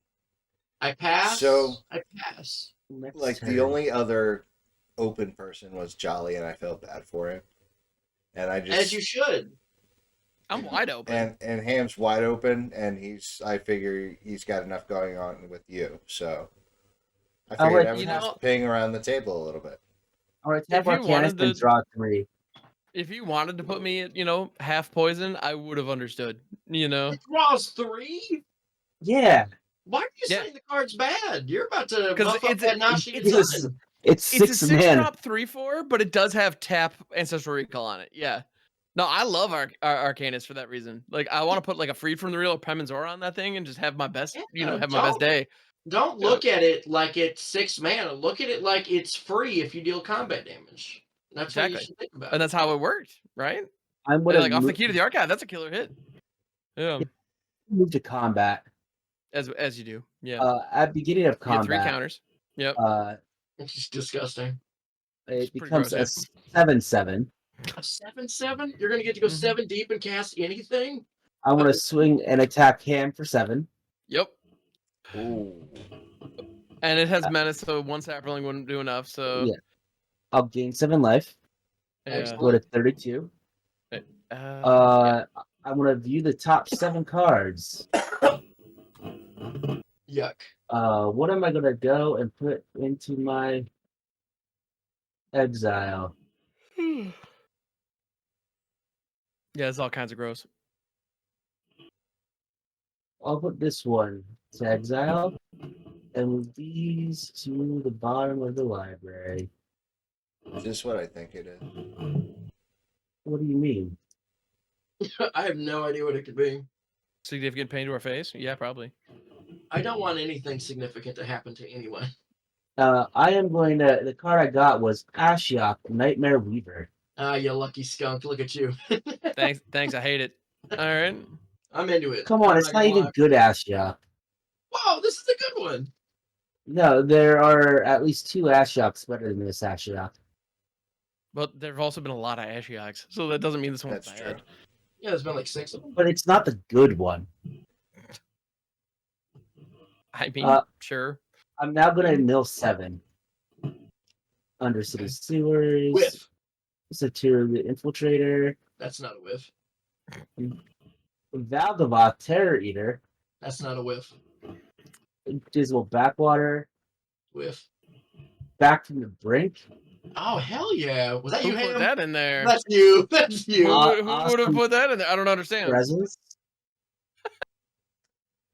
I pass. So- I pass. Next Like, turn. the only other open person was Jolly, and I felt bad for him. And I just. As you should. I'm wide open. And Ham's wide open, and I figure he's got enough going on with you, so I I'll figured let I would you just know- ping around the table a little bit. All right, tap If you Arcanist wanted and to- draw 3. If you wanted to put me at, half poison, I would have understood. It draws 3? Yeah, Why are you Yeah. saying the card's bad? You're about to 'Cause buff up it's- that Nashi it's- Sun. it's It's a 6 mana. 6-drop 3/4, but it does have tap Ancestral Recall on it. Yeah. No, I love Arcanist for that reason. Like, I want to put like a Freed from the Real or Pemenzora on that thing and just have my best, Yeah, have my best day. Don't look at it like it's 6 mana. Look at it like it's free if you deal combat damage. That's what you Exactly. should think about. And that's how it worked, right? I'm And, gonna like off the move, Key to the Archive, that's a killer hit. Yeah, move to combat. as you do. Yeah. At beginning of You get 3 combat, counters. Yep. It's just disgusting. it pretty becomes gross, a 7/7. A 7/7? You're gonna get to go Mhm. 7 deep and cast anything? I want to swing and attack him for 7. Yep. Ooh. And it has menace, so one sapling wouldn't do enough. So Yeah. I'll gain 7 life. yeah. Go to 32. Yeah. I want to view the top 7 cards. Yuck. What am I gonna go and put into my exile? Yeah, it's all kinds of gross. I'll put this one to exile and move these to the bottom of the library. Is this what I think it is? What do you mean? I have no idea what it could be. Significant pain to our face? Yeah, probably. I don't want anything significant to happen to anyone. I am going to. The card I got was Ashiok, Nightmare Weaver. Ah, you lucky skunk. Look at you. Thanks. I hate it. All right. I'm into it. Come on, I'm it's not gonna even lie. good Ashiok. Whoa, this is a good one. No, there are at least 2 Ashioks better than this Ashiok. But there have also been a lot of Ashioks, so that doesn't mean this one's That's bad. true. Yeah, there's been like 6 of them. But it's not the good one. I mean, sure. I'm now going to mill 7. Undercity Sewers. Whiff. Satyr the Infiltrator. That's not a whiff. Valgavoth, Terror Eater. That's not a whiff. Dismal Backwater. Whiff. Back from the Brink. Oh, hell yeah. Was that Who you, put Ham? that in there? That's you. That's you. Who would have Awesome put that in there? I don't understand. Presence.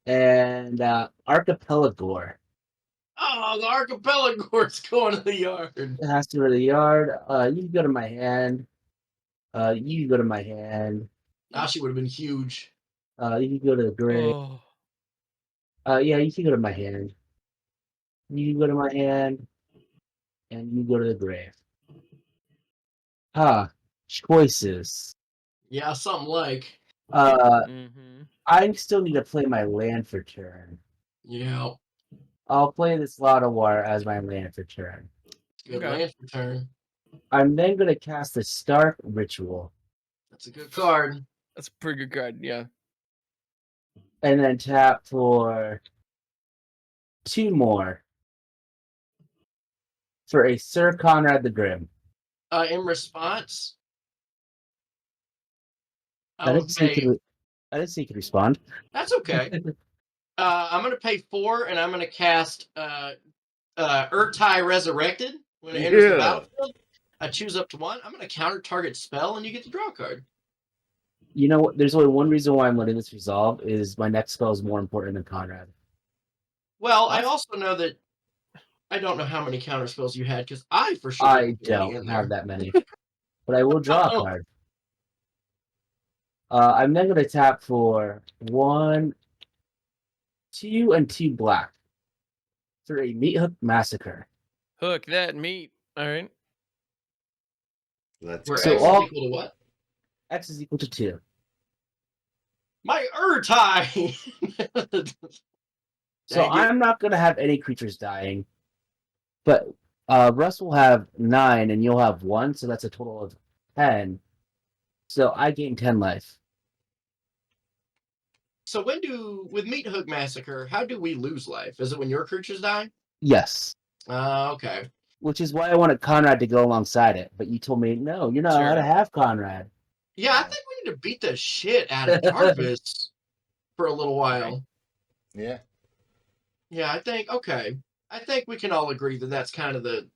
And Archipelagore. Oh, the archipelago's going to the yard. It has to go to the yard. You can go to my hand. You can go to my hand. Ah, she would have been huge. You can go to the grave. Oh, Yeah, you can go to my hand. You can go to my hand. And you go to the grave. Choices. Yeah, something like. I still need to play my land for turn. Yeah. I'll play this War as my land for turn. Good Okay. land for turn. I'm then going to cast the Stark Ritual. That's a good card. That's a pretty good card, yeah. And then tap for 2 more for a Sir Conrad the Grim. In response, I didn't say you could respond. That's okay. I'm going to pay 4, and I'm going to cast Urtai Resurrected. When it enters the battlefield, I choose up to 1. I'm going to counter target spell, and you get to draw a card. You know what? There's only one reason why I'm letting this resolve is my next spell is more important than Conrad. Well, What? I also know that I don't know how many counter spells you had, because I for sure I didn't put any in don't there. have that many. But I will draw a Oh. card. I'm then going to tap for 1, 2, and 2 black for a Meat Hook Massacre. Hook that meat. All right. Let's Where go. So X all- is equal to what? X is equal to 2. My Urtai! So Dang it. I'm not going to have any creatures dying. But Russ will have 9 and you'll have 1, so that's a total of 10. So I gain 10 life. So with Meat Hook Massacre, how do we lose life? Is it when your creatures die? Yes. Okay. Which is why I wanted Conrad to go alongside it. But you told me, no, you're not allowed to have Conrad. Yeah, I think we need to beat the shit out of Jarvis for a little while. Yeah. Yeah, I think we can all agree that that's kind of the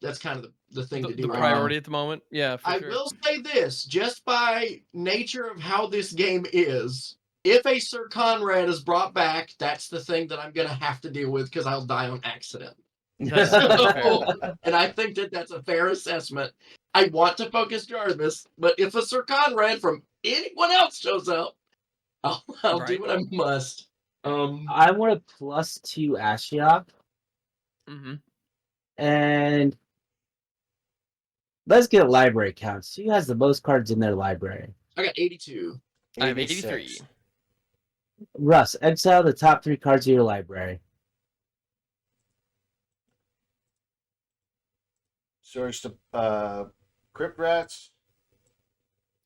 thing to do. The right priority now. at the moment. Yeah, for I sure. will say this, just by nature of how this game is, if a Sir Conrad is brought back, that's the thing that I'm gonna have to deal with because I'll die on accident. That's totally fair. And I think that that's a fair assessment. I want to focus Jarvis, but if a Sir Conrad from anyone else shows up, I'll Right. do what I must. I want a +2 Ashiok. Mm-hmm. And let's get library counts. Who has the most cards in their library? I got 82. I have 83. 86. Russ, exile the top 3 cards of your library. Search the Crypt Rats,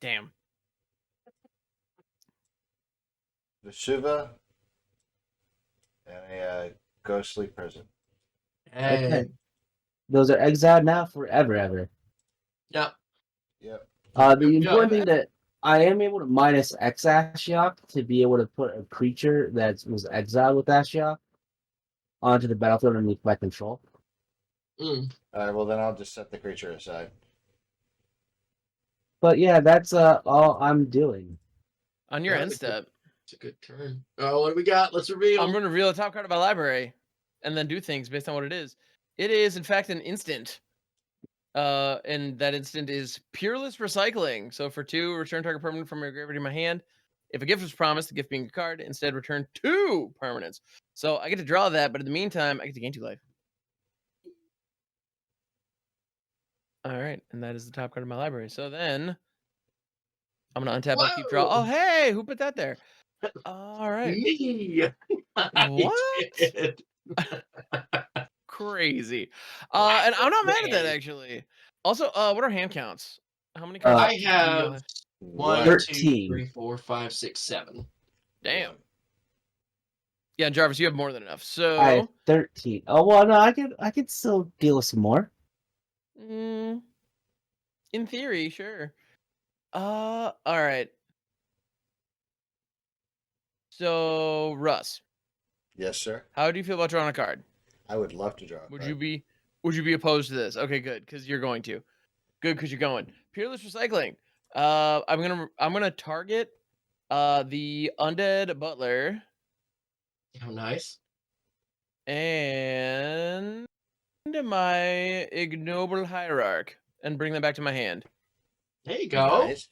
Damn. Vesuva, and a ghostly prison. Hey. Okay. Those are exiled now forever, ever. Yep. Yep. The important thing that I am able to minus X Ashiok to be able to put a creature that was exiled with Ashiok onto the battlefield underneath my control. Mm. All right. Well, then I'll just set the creature aside. But yeah, that's all I'm doing. On your Yeah, end it's a- step, It's a good turn. Oh, what do we got? Let's reveal. I'm going to reveal the top card of my library and then do things based on what it is. It is, in fact, an instant. And that instant is Peerless Recycling. So for 2, return target permanent from your graveyard to my hand. If a gift was promised, the gift being a card, instead return 2 permanents. So I get to draw that, but in the meantime, I get to gain 2 life. All right, and that is the top card of my library. So then I'm gonna untap. I'll keep draw. Whoa! Oh, hey, who put that there? All right, Me. I what? did. Crazy. Wow, And I'm not mad at that man. actually. Also, what are hand counts? How many cards? I do you have have? 1, What? 2, 13. 3, 4, 5, 6, 7. Damn. Yeah, Jarvis, you have more than enough. I have So, 13. Oh well, no, I could still deal with some more. in theory, sure. All right. So, Russ, Yes, sir. how do you feel about drawing a card? I would love to draw. A Would card. you be opposed to this? Okay, good, because you're going to. Good, because you're going. Peerless Recycling. I'm gonna target the Undead Butler Oh, nice. and my Ignoble Hierarch and bring them back to my hand. There you go. Nice.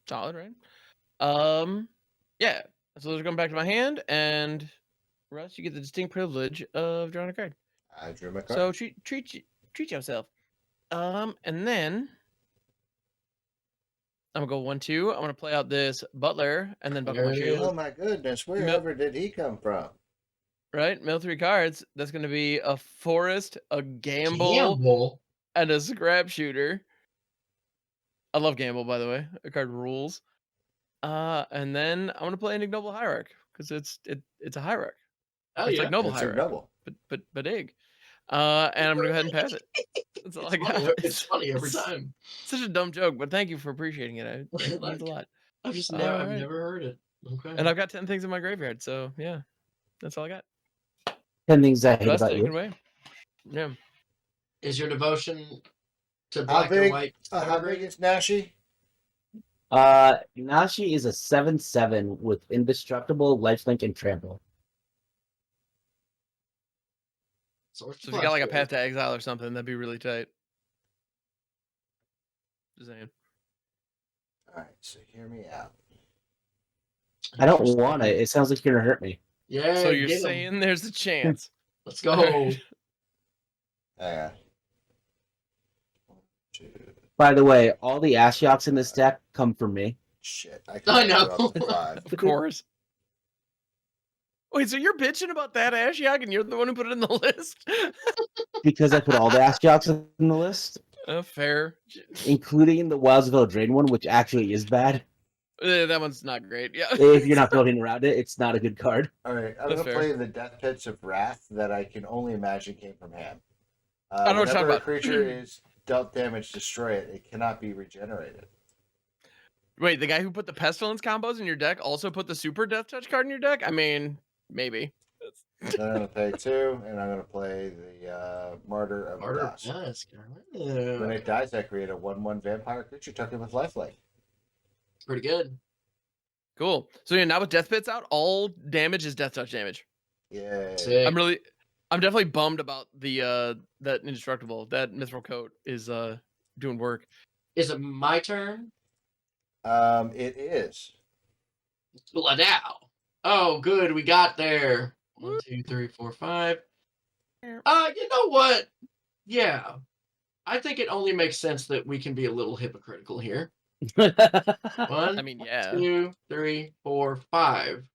Solid, right? Yeah. So those are going back to my hand, and Russ, you get the distinct privilege of drawing a card. I drew my card. So treat yourself. And then I'm gonna go 1-2. I'm gonna play out this Butler and then buckle my There it shoe. is. Oh my goodness, wherever did he come from? Right? Mill 3 cards. That's gonna be a Forest, a Gamble, Gamble. and a Scrap Shooter. I love Gamble, by the way. The card rules. And then I'm gonna play an Ignoble Hierarch because it's a Hierarch. Oh, It's yeah. like Noble It's a Hierarch, double. but egg. And I'm gonna go ahead and pass it. That's all I got. It's funny every time. Such a dumb joke, but thank you for appreciating it. It means Like, a lot. I've Alright. never heard it. Okay. And I've got 10 things in my graveyard, so yeah, that's all I got. 10 things I hate Russ, about take it you. away. Yeah. Is your devotion to How black and big? white? How big is Nashi? Nashi is a 7/7 with indestructible, lifelink, and trample. So if you got like a path to exile or something, that'd be really tight. Just saying. All right, so hear me out. I don't want it. It sounds like you're gonna hurt me. Yeah. So you're get 'em. saying there's a chance. Let's go. Alright. One, two. By the way, all the Ashioks in this deck come from me. Shit, I I can know. go up to 5. Of course. Wait, so you're bitching about that Ashiok and you're the one who put it in the list? Because I put all the Ashioks on the list, Fair. including the Wildsville Drain one, which actually is bad. That one's not great. Yeah. If you're not building around it, it's not a good card. All right, I'm That's going to fair. play the Death Pits of Wrath that I can only imagine came from Ham. I know what you're talking Whenever a about. creature is dealt damage, destroy it. It cannot be regenerated. Wait, the guy who put the Pestilence combos in your deck also put the Super Death Touch card in your deck? I mean, maybe. Then I'm going to pay 2, and I'm going to play the Martyr of Martyr Dusk. Dusk. When it dies, I create a 1/1 vampire creature token with lifelink. Pretty good. Cool. So yeah, now with Death Pits out, all damage is Death Touch damage. Yay. Sick. I'm definitely bummed about the that Indestructible. That Mithril Coat is doing work. Is it my turn? It is. Now. Oh, good. We got there. 1, 2, 3, 4, 5. You know what? Yeah. I think it only makes sense that we can be a little hypocritical here. 1, I mean, yeah. 2, 3, 4, 5.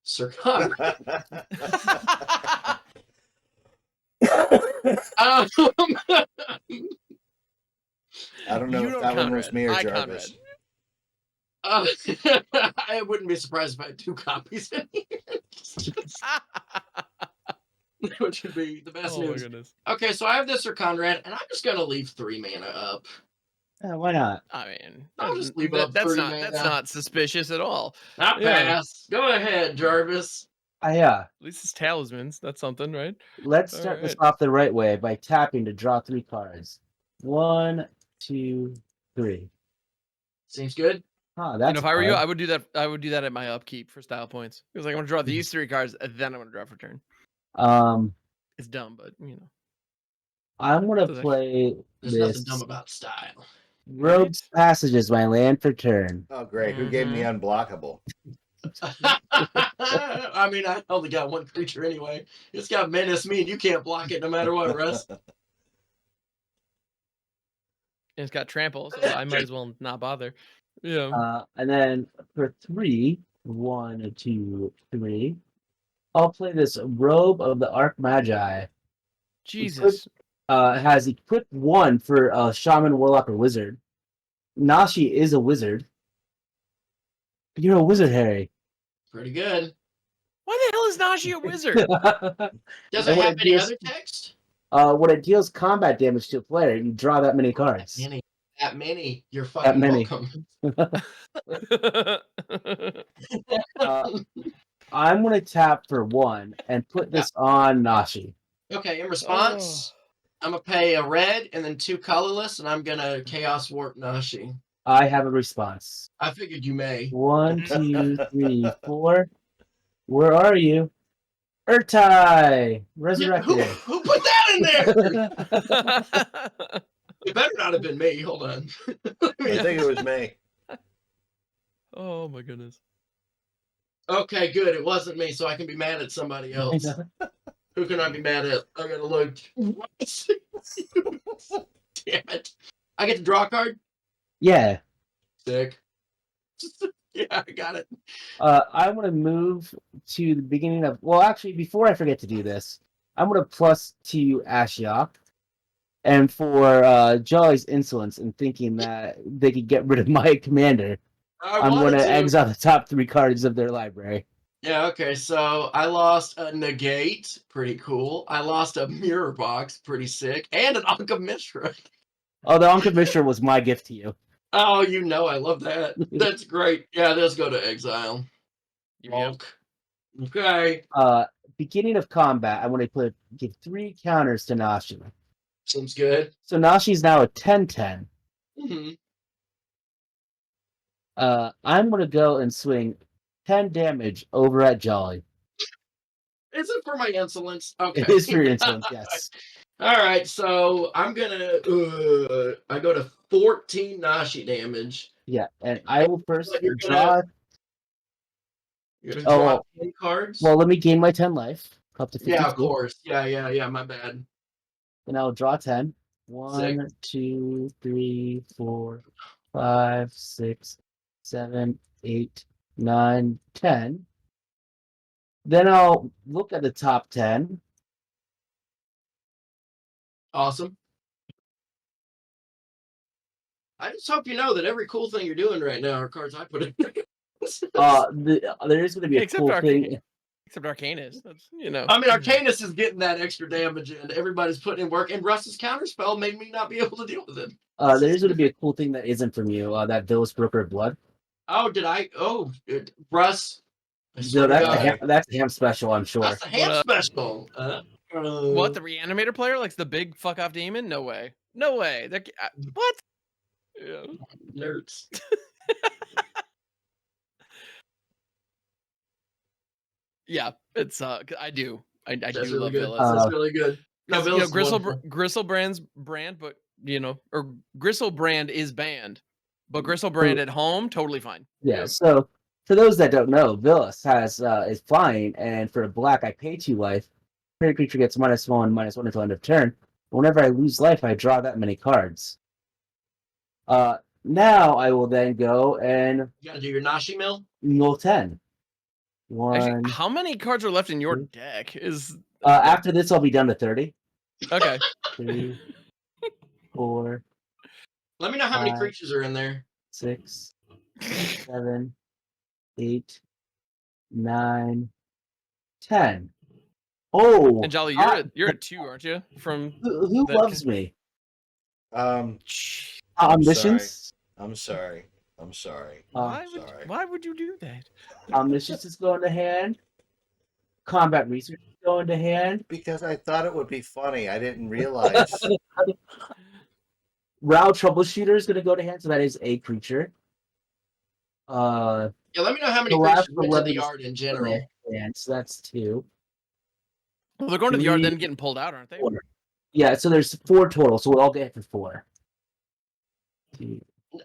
Circumference. I don't know You if don't, that one was Conrad. me or I, Jarvis. I wouldn't be surprised if I had 2 copies in here. Which would be the best Oh my news. goodness. Okay, so I have this for Conrad, and I'm just gonna leave 3 mana up. Why not? I mean, I'll just leave up that's 3 not mana. suspicious at all. Not Yeah. pass. Go ahead, Jarvis. At least it's talismans. That's something, right? Let's All start this right. off the right way by tapping to draw 3 cards. 1, 2, 3. Seems good. Oh, that's If I were you, hard. I would do that. I would do that at my upkeep for style points. Because like I'm gonna draw these 3 cards, and then I'm gonna draw for turn. It's dumb, but I'm gonna Does play There's nothing this. dumb about style. Rogue's Passage is my land for turn. Oh, great. Who gave me unblockable? I mean, I only got 1 creature anyway. It's got menace me, and you can't block it no matter what, Russ. And it's got trample, so I might as well not bother. Yeah. And then for 3, 1, 2, 3, I'll play this Robe of the Arc Magi. Jesus. Has equipped 1 for Shaman, Warlock, or Wizard. Nashi is a wizard. You're a wizard, Harry. Pretty good. Why the hell is Nashi a wizard? Does it have any other text? When it deals combat damage to a player, you draw that many cards. That many. You're fucking welcome. I'm going to tap for 1 and put this on Nashi. Okay, in response, I'm going to pay a red and then 2 colorless, and I'm going to Chaos Warp Nashi. I have a response. I figured you may. 1, 2, 3, 4. Where are you? Urtai! Resurrected. Who put that in there? It better not have been me. Hold on. I think it was me. Oh my goodness. Okay, good. It wasn't me, so I can be mad at somebody else. Who can I be mad at? I gotta look. Damn it. I get to draw a card? Yeah. Sick. Yeah, I got it. I want to move to the beginning of... Well, actually, before I forget to do this, I'm going to +2 Ashiok. And for Jolly's insolence in thinking that they could get rid of my commander, I'm going to exile the top 3 cards of their library. Yeah, okay, so I lost a Negate, pretty cool. I lost a Mirror Box, pretty sick. And an Ankh of Mishra. Oh, the Ankh of Mishra was my gift to you. Oh, you know I love that. That's great. Yeah, let's go to exile. Yep. Okay. Beginning of combat, I want to give 3 counters to Nashi. Seems good. So Nashi's now a 10-10. Mm-hmm. I'm going to go and swing 10 damage over at Jolly. Is it for my insolence? Okay. It is for your insolence, yes. All right, so I'm gonna. I go to 14 Nashi damage. Yeah, and I will first You're draw. You're gonna draw 10 cards. Well, let me gain my 10 life. Up to 52. Yeah, of course. Yeah. My bad. And I'll draw 10. 1, 2, 3, 4, 5, 6, 7, 8, 9, 10. Then I'll look at the top 10. Awesome. I just hope you know that every cool thing you're doing right now are cards I put in. There is going to be a cool thing. Except Arcanus. That's, I mean, Arcanus is getting that extra damage in. Everybody's putting in work, and Russ's counterspell made me not be able to deal with it. There is going to be a cool thing that isn't from you. That Village Broker of Blood. Oh, did I? Oh, Russ. No, that's a ham special, I'm sure. That's a ham special. What? The Reanimator player likes the big fuck off demon? No way. No way. What? Yeah. Nerds. Yeah, it's I do. I do really love good. Villas. That's really good. No, Gristlebrand's brand, but or Gristlebrand is banned, but Gristlebrand at home totally fine. Yeah. So for those that don't know, Villas is flying, and for a black, I pay 2 life. Every creature gets -1/-1 until end of turn. Whenever I lose life, I draw that many cards. Now I will then go and you gotta do your Nashi mill. Mill 10. 1. Actually, how many cards are left in your deck? After this, I'll be down to 30. Okay. 3, 4, Let me know how many 5, creatures are in there. 6, 7, 8, 9, 10. Oh, And Jolly, hot. you're a 2, aren't you? From Who that loves me? I'm Omniscience. I'm sorry. I'm sorry. Why Sorry. why would you do that? Omniscience is going to hand. Combat research is going to hand. Because I thought it would be funny. I didn't realize. Row Troubleshooter is going to go to hand, so that is a creature. Yeah, let me know how many The creatures last went to the 11 is yard in general. And so that's 2. Well, they're going to the yard, 3, then getting pulled out, aren't they? 4. Yeah, so there's 4 total, so we'll all get hit for 4.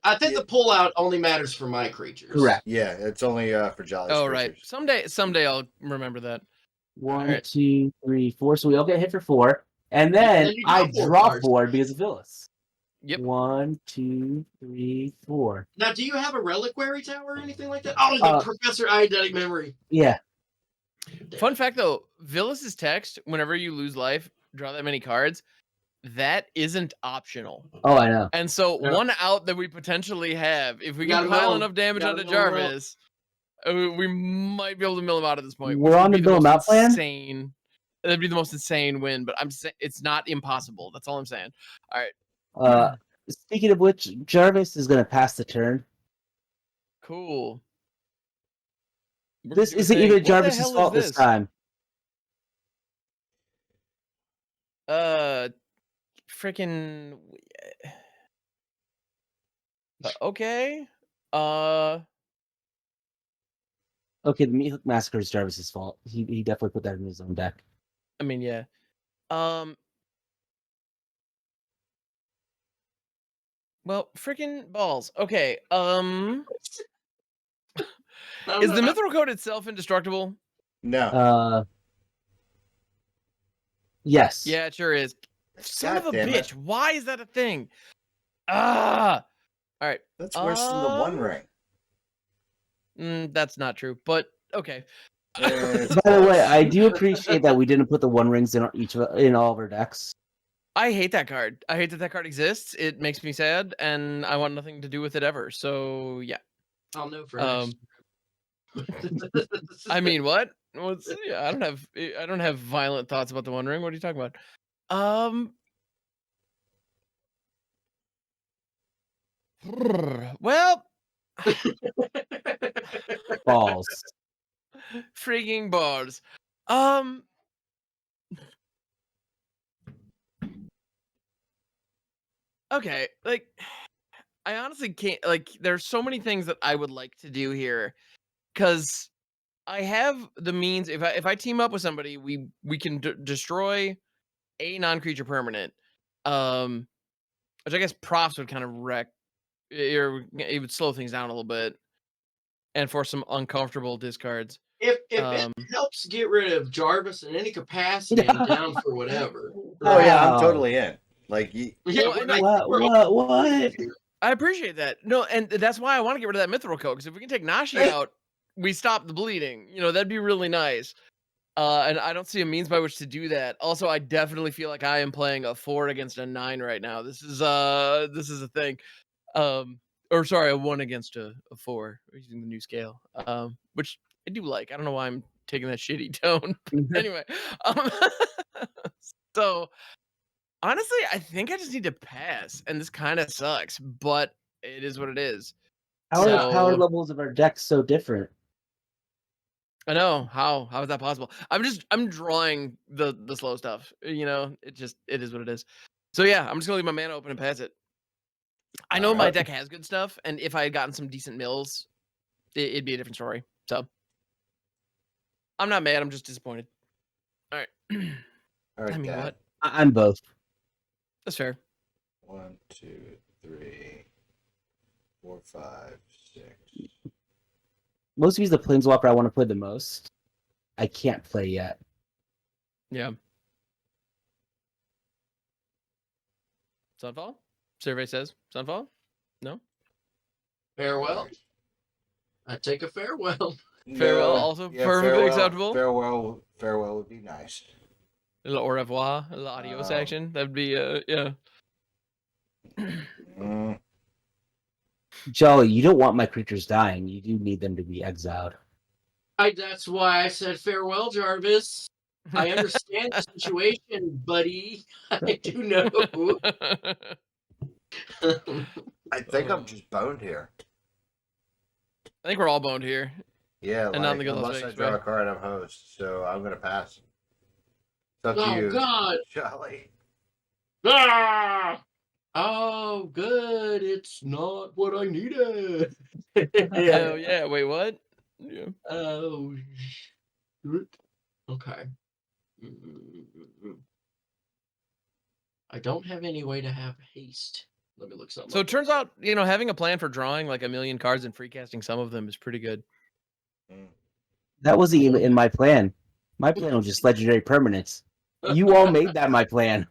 I think the pullout only matters for my creatures. Correct. Yeah, it's only for Jolly's Oh, right. creatures. Someday I'll remember that. 1, Alright. 2, 3, 4. So we all get hit for 4. And then you I draw 4 draw cards. 4 because of Phyllis. Yep. 1, 2, 3, 4. Now, do you have a reliquary tower or anything like that? Oh, the Professor Eidetic Memory. Yeah. Fun fact though, Villas's text, whenever you lose life, draw that many cards, that isn't optional. Oh, I know. And so Yeah. one out that we potentially have, if we Gotta can mill pile him. enough damage Gotta onto mill him out. Jarvis, we might be able to mill him out at this point. We're which would on be the mill him most out plan? insane. That'd be the most insane win, but it's not impossible. That's all I'm saying. All right. Speaking of which, Jarvis is going to pass the turn. Cool. We're This gonna isn't say, even what the Jarvis's hell is fault this time. Freaking. Okay. Okay, the Meat Hook Massacre is Jarvis's fault. He definitely put that in his own deck. I mean, yeah. Well, freaking balls. Okay. Is the Mithril Code itself indestructible? No. Yes. Yeah, it sure is. Son of a damn bitch. it. Why is that a thing? Ah. All right. That's worse than the One Ring. That's not true, but okay. It's By the way, close. I do appreciate that we didn't put the One Rings in in all of our decks. I hate that card. I hate that card exists. It makes me sad, and I want nothing to do with it ever. So yeah. I'll know for next. I mean, what? Yeah, I don't have violent thoughts about the One Ring. What are you talking about? Well, Balls. freaking balls. Okay, like I honestly can't. Like, there's so many things that I would like to do here, because I have the means. If I team up with somebody, we can destroy a non-creature permanent, which I guess Profs would kind of wreck, or it would slow things down a little bit, and force some uncomfortable discards. If it helps get rid of Jarvis in any capacity, I'm down for whatever. Oh yeah, I'm totally in. Like, what? I appreciate that. No, and that's why I want to get rid of that Mithril Code, because if we can take Nashi out, we stop the bleeding. You know, that'd be really nice. And I don't see a means by which to do that. Also, I definitely feel like I am playing a 4 against a 9 right now. This is a thing. Or sorry, a 1 against a 4 using the new scale. Which I do like. I don't know why I'm taking that shitty tone. But anyway, so honestly, I think I just need to pass, and this kind of sucks, but it is what it is. How are the power levels of our decks so different? I know. How is that possible? I'm drawing the slow stuff. You know, it is what it is. So yeah, I'm just gonna leave my mana open and pass it. I know my deck has good stuff, and if I had gotten some decent mills, it'd be a different story. So I'm not mad. I'm just disappointed. All right. All right, I mean, what? I'm both. That's fair. 1, 2, 3, 4, 5, 6. Most of these, the Planeswalker I want to play the most, I can't play yet. Yeah. Sunfall? Survey says Sunfall? No? Farewell. I take a farewell. Farewell also perfectly acceptable. Farewell would be nice. A little au revoir, a little adios action. That'd be yeah. Jolly, you don't want my creatures dying. You do need them to be exiled. That's why I said farewell, Jarvis. I understand the situation, buddy. I do know. I think I'm just boned here. I think we're all boned here. Yeah, And not in like the good Las unless I Vegas draw way. a card, I'm host. So I'm gonna pass. It's up to Oh you, God! Jolly. Ah! Oh, good. It's not what I needed. Hell yeah! Wait, what? Yeah. Oh, shit. Okay. Mm. I don't have any way to have haste. Let me look something So up. it turns out, having a plan for drawing like a million cards and free casting some of them is pretty good. Mm. That wasn't even in my plan. My plan was just legendary permanents. You all made that my plan.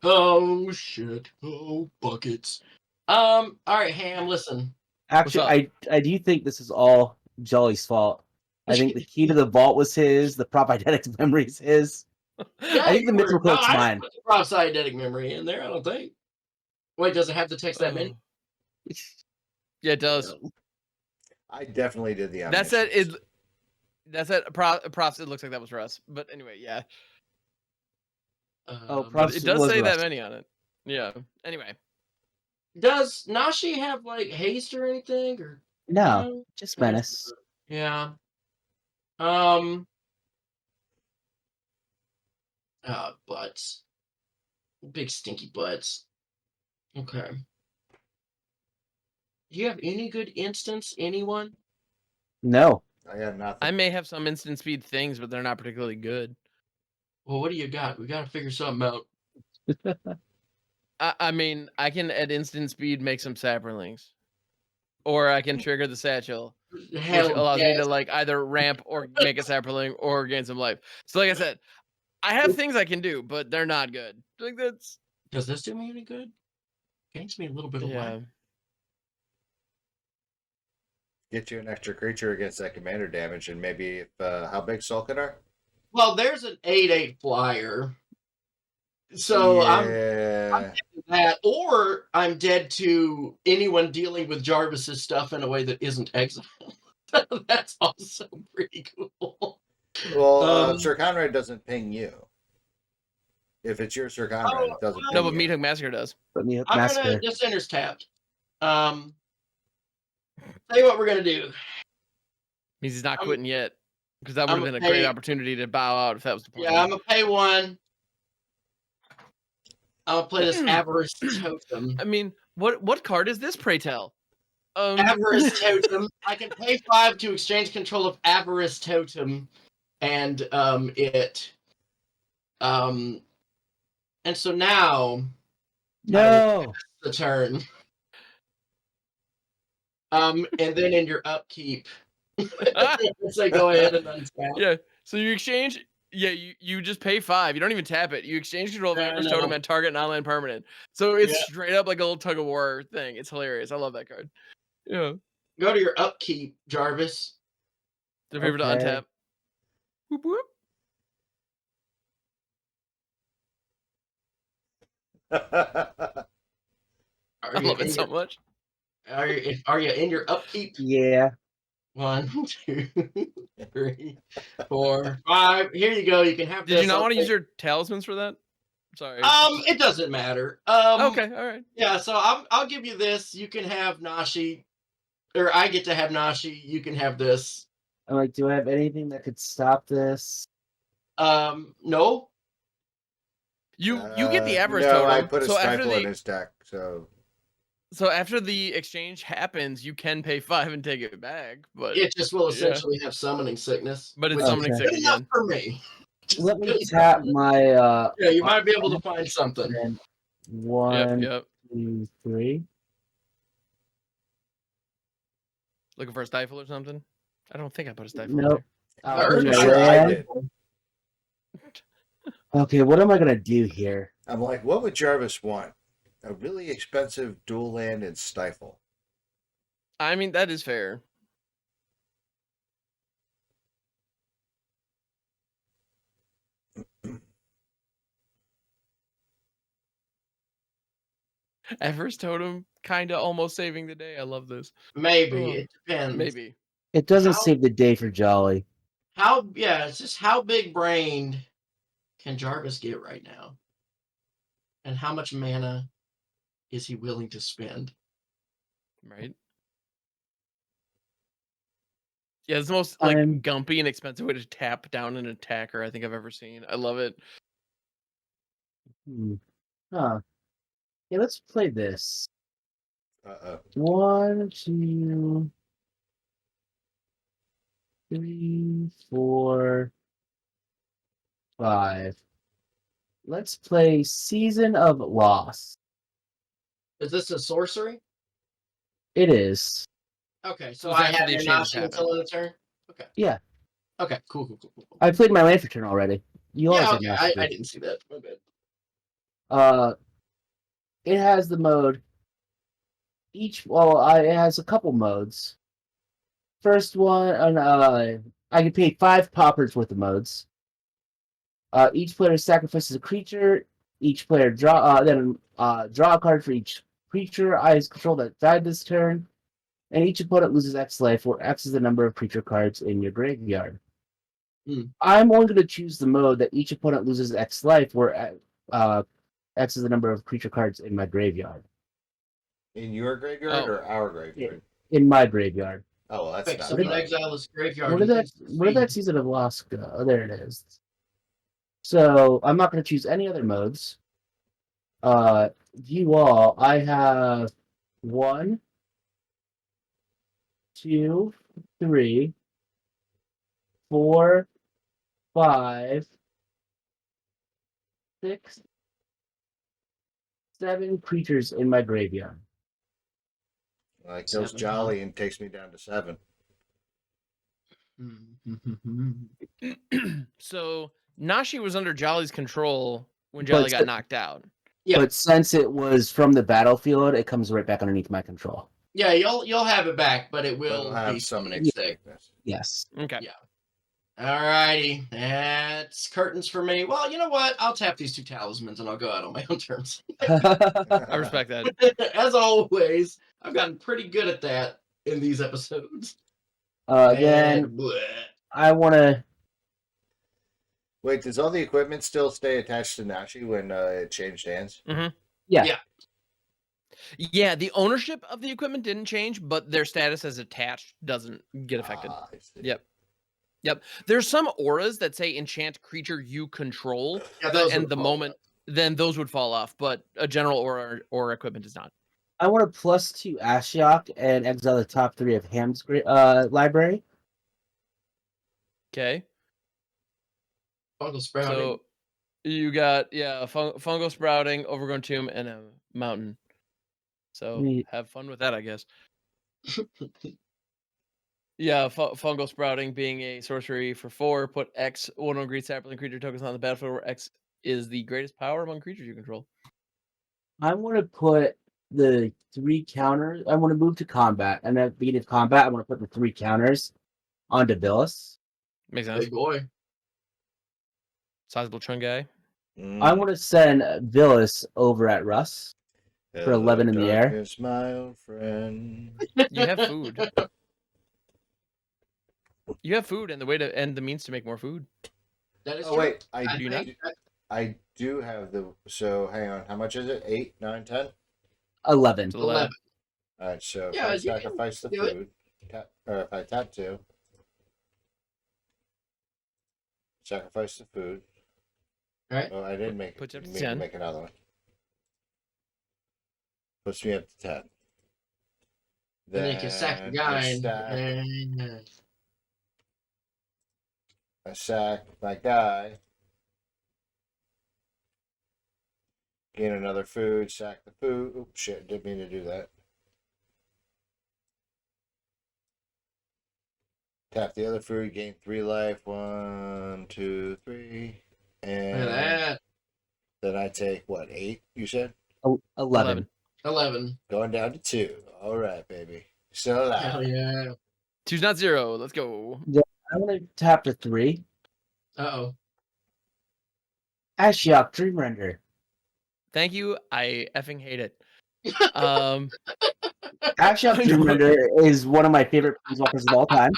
Oh shit. Oh buckets. All right, Ham, listen. Actually, I do think this is all Jolly's fault. I think the key to the vault was his. The prop identity memory is his. Yeah, I think the mental no, cloak's I didn't mine. put the props eidetic memory in there, I don't think. Wait, does it have the text that many? Yeah, it does. I definitely did the That's it. omniscience. That's it. Props. It looks like that was Russ. But anyway, yeah. Oh, But props it does was say Russ. that many on it. Yeah. Anyway. Does Nashi have like haste or anything? Or No, just menace. Yeah. Butts. Big stinky butts. Okay. Do you have any good instance, anyone? No. I got nothing. I may have some instant speed things, but they're not particularly good. Well, what do you got? We got to figure something out. I mean, I can at instant speed make some saprolings. Or I can trigger the satchel, which Hell allows me yes. to like either ramp or make a saproling or gain some life. So like I said, I have things I can do, but they're not good. Like that's Does this do me any good? Gains me a little bit of life. Get you an extra creature against that commander damage, and maybe if how big Sulkanar? Well, there's an 8/8 flyer. So I'm yeah. dead to that, or I'm dead to anyone dealing with Jarvis's stuff in a way that isn't exile. That's also pretty cool. Well, Sir Conrad doesn't ping you. If it's your Sir Conrad, it doesn't no, ping but you. Meathook Massacre does. But me I'm massacre. gonna this enters tapped. Tell you what we're gonna do. Means he's not quitting yet. Because that would I'm have been a gonna great pay- opportunity to bow out if that was the plan. Yeah, I'm gonna pay one. I'll play this Avarice Totem. I mean, what card is this, pray tell? Avarice Totem. I can pay 5 to exchange control of Avarice Totem, and and so now No. the turn. And then in your upkeep, say go ahead and untap. Yeah. So you exchange. Yeah, you just pay 5. You don't even tap it. You exchange control of Avarice Totem and target an online permanent. So it's straight up like a little tug of war thing. It's hilarious. I love that card. Yeah. Go to your upkeep, Jarvis. The favorite to untap. Whoop, whoop. I love it so much. Are you in your upkeep? Yeah. 1, 2, 3, 4, 5. Here you go. You can have. Did you not want to use your talismans for that? Sorry. It doesn't matter. Okay, all right. Yeah, so I'll give you this. You can have Nashi, or I get to have Nashi. You can have this. I'm like, do I have anything that could stop this? No. You get the Avarice no, Totem. I put a so after stifle the in his deck, so after the exchange happens, you can pay 5 and take it back. But It just will essentially have summoning sickness. But it's which summoning is sick good enough again. for me. Let me tap my Yeah, you might be able to find something. And 1, Yep. 2, 3. Looking for a stifle or something? I don't think I put a stifle Nope. in I'm pretty my sure I land. did. Okay, what am I gonna do here? I'm like, what would Jarvis want? A really expensive dual land and stifle. I mean, that is fair. Everest Totem, kind of almost saving the day. I love this. Maybe Oh, it depends. Maybe. It doesn't How- save the day for Jolly. It's just how big brained can Jarvis get right now, and how much mana is he willing to spend? Right. Yeah, it's the most like I'm- gumpy and expensive way to tap down an attacker I think I've ever seen. I love it. Huh. Yeah, let's play this. Uh-oh. 1, 2, 3, 4, 5. Let's play Season of Loss. Is this a sorcery? It is. Okay, so it's I after have the your exchanges Nashi until happen. end of turn. Okay. Yeah. Okay. Cool. I played my land for turn already. You always Yeah. have Okay. Nashi. I didn't see that. My bad. It has the mode. It has a couple modes. First one, I can pay 5 poppers with the modes. Each player sacrifices a creature. Each player draw a card for each creature I control that died this turn, and each opponent loses X life, where X is the number of creature cards in your graveyard. I'm only going to choose the mode that each opponent loses X life, where X is the number of creature cards in my graveyard. In your graveyard or our graveyard? In my graveyard. Oh, well, that's Wait, not someone fun. exile this graveyard. Where did that Season of Loss go? Oh, there it is. So I'm not going to choose any other modes. View all. I have 1, 2, 3, 4, 5, 6, 7 creatures in my graveyard. Like kills 7, Jolly and takes me down to 7. So Nashi was under Jolly's control when But Jolly got s- knocked out. Yeah. But since it was from the battlefield, it comes right back underneath my control. Yeah, you'll have it back, but it But will it'll have be summoning mistake. sickness. Yes. Okay. Yeah. Alrighty, that's curtains for me. Well, you know what? I'll tap these 2 talismans and I'll go out on my own terms. I respect that. As always, I've gotten pretty good at that in these episodes. Then And bleh. I want to. Wait, does all the equipment still stay attached to Nashi when it changed hands? Yeah. Yeah, the ownership of the equipment didn't change, but their status as attached doesn't get affected. I see. Yep. There's some auras that say enchant creature you control, Yeah, those and would the fall moment then those would fall off, but a general aura or equipment does not. I want a +2 Ashiok and exile the top 3 of Ham's library. Okay. Fungal sprouting. So you got fungal sprouting, overgrown tomb, and a mountain. So have fun with that, I guess. Yeah, fungal sprouting being a sorcery for 4. Put X 1 on green sapling creature tokens on the battlefield where X is the greatest power among creatures you control. I want to put the 3 counters. I want to move to combat, and at the beginning of combat, I want to put the 3 counters onto Villas. Makes sense. Big boy. Sizable chunk guy. I want to send Villas over at Russ for 11 in the air. Darkness, my old friend. You have food. You have food and the means to make more food. That is Oh true. wait, Do you not? I do have the. So hang on, how much is it? 8, 9, 10. 11. It's 11. All right, so Yeah, if I you can sacrifice the do it. food, or if I tap 2, sacrifice the food. Right. Oh, I didn't make Puts you up to me 10. make another one. Puts me up to 10. And then you can sack the Then guy. I sack my guy. Gain another food, sack the food. Oops, shit, didn't mean to do that. Tap the other food, gain 3 life. 1, 2, 3. Look And at that. then I take, what, 8, you said? 11. 11. Going down to 2. All right, baby. So Hell yeah. 2's not 0. Let's go. I want to tap the 3. Uh-oh. Ashiok, Dream Render. Thank you. I effing hate it. Um, Actually, I know. Dreamrender is one of my favorite planeswalkers of all time.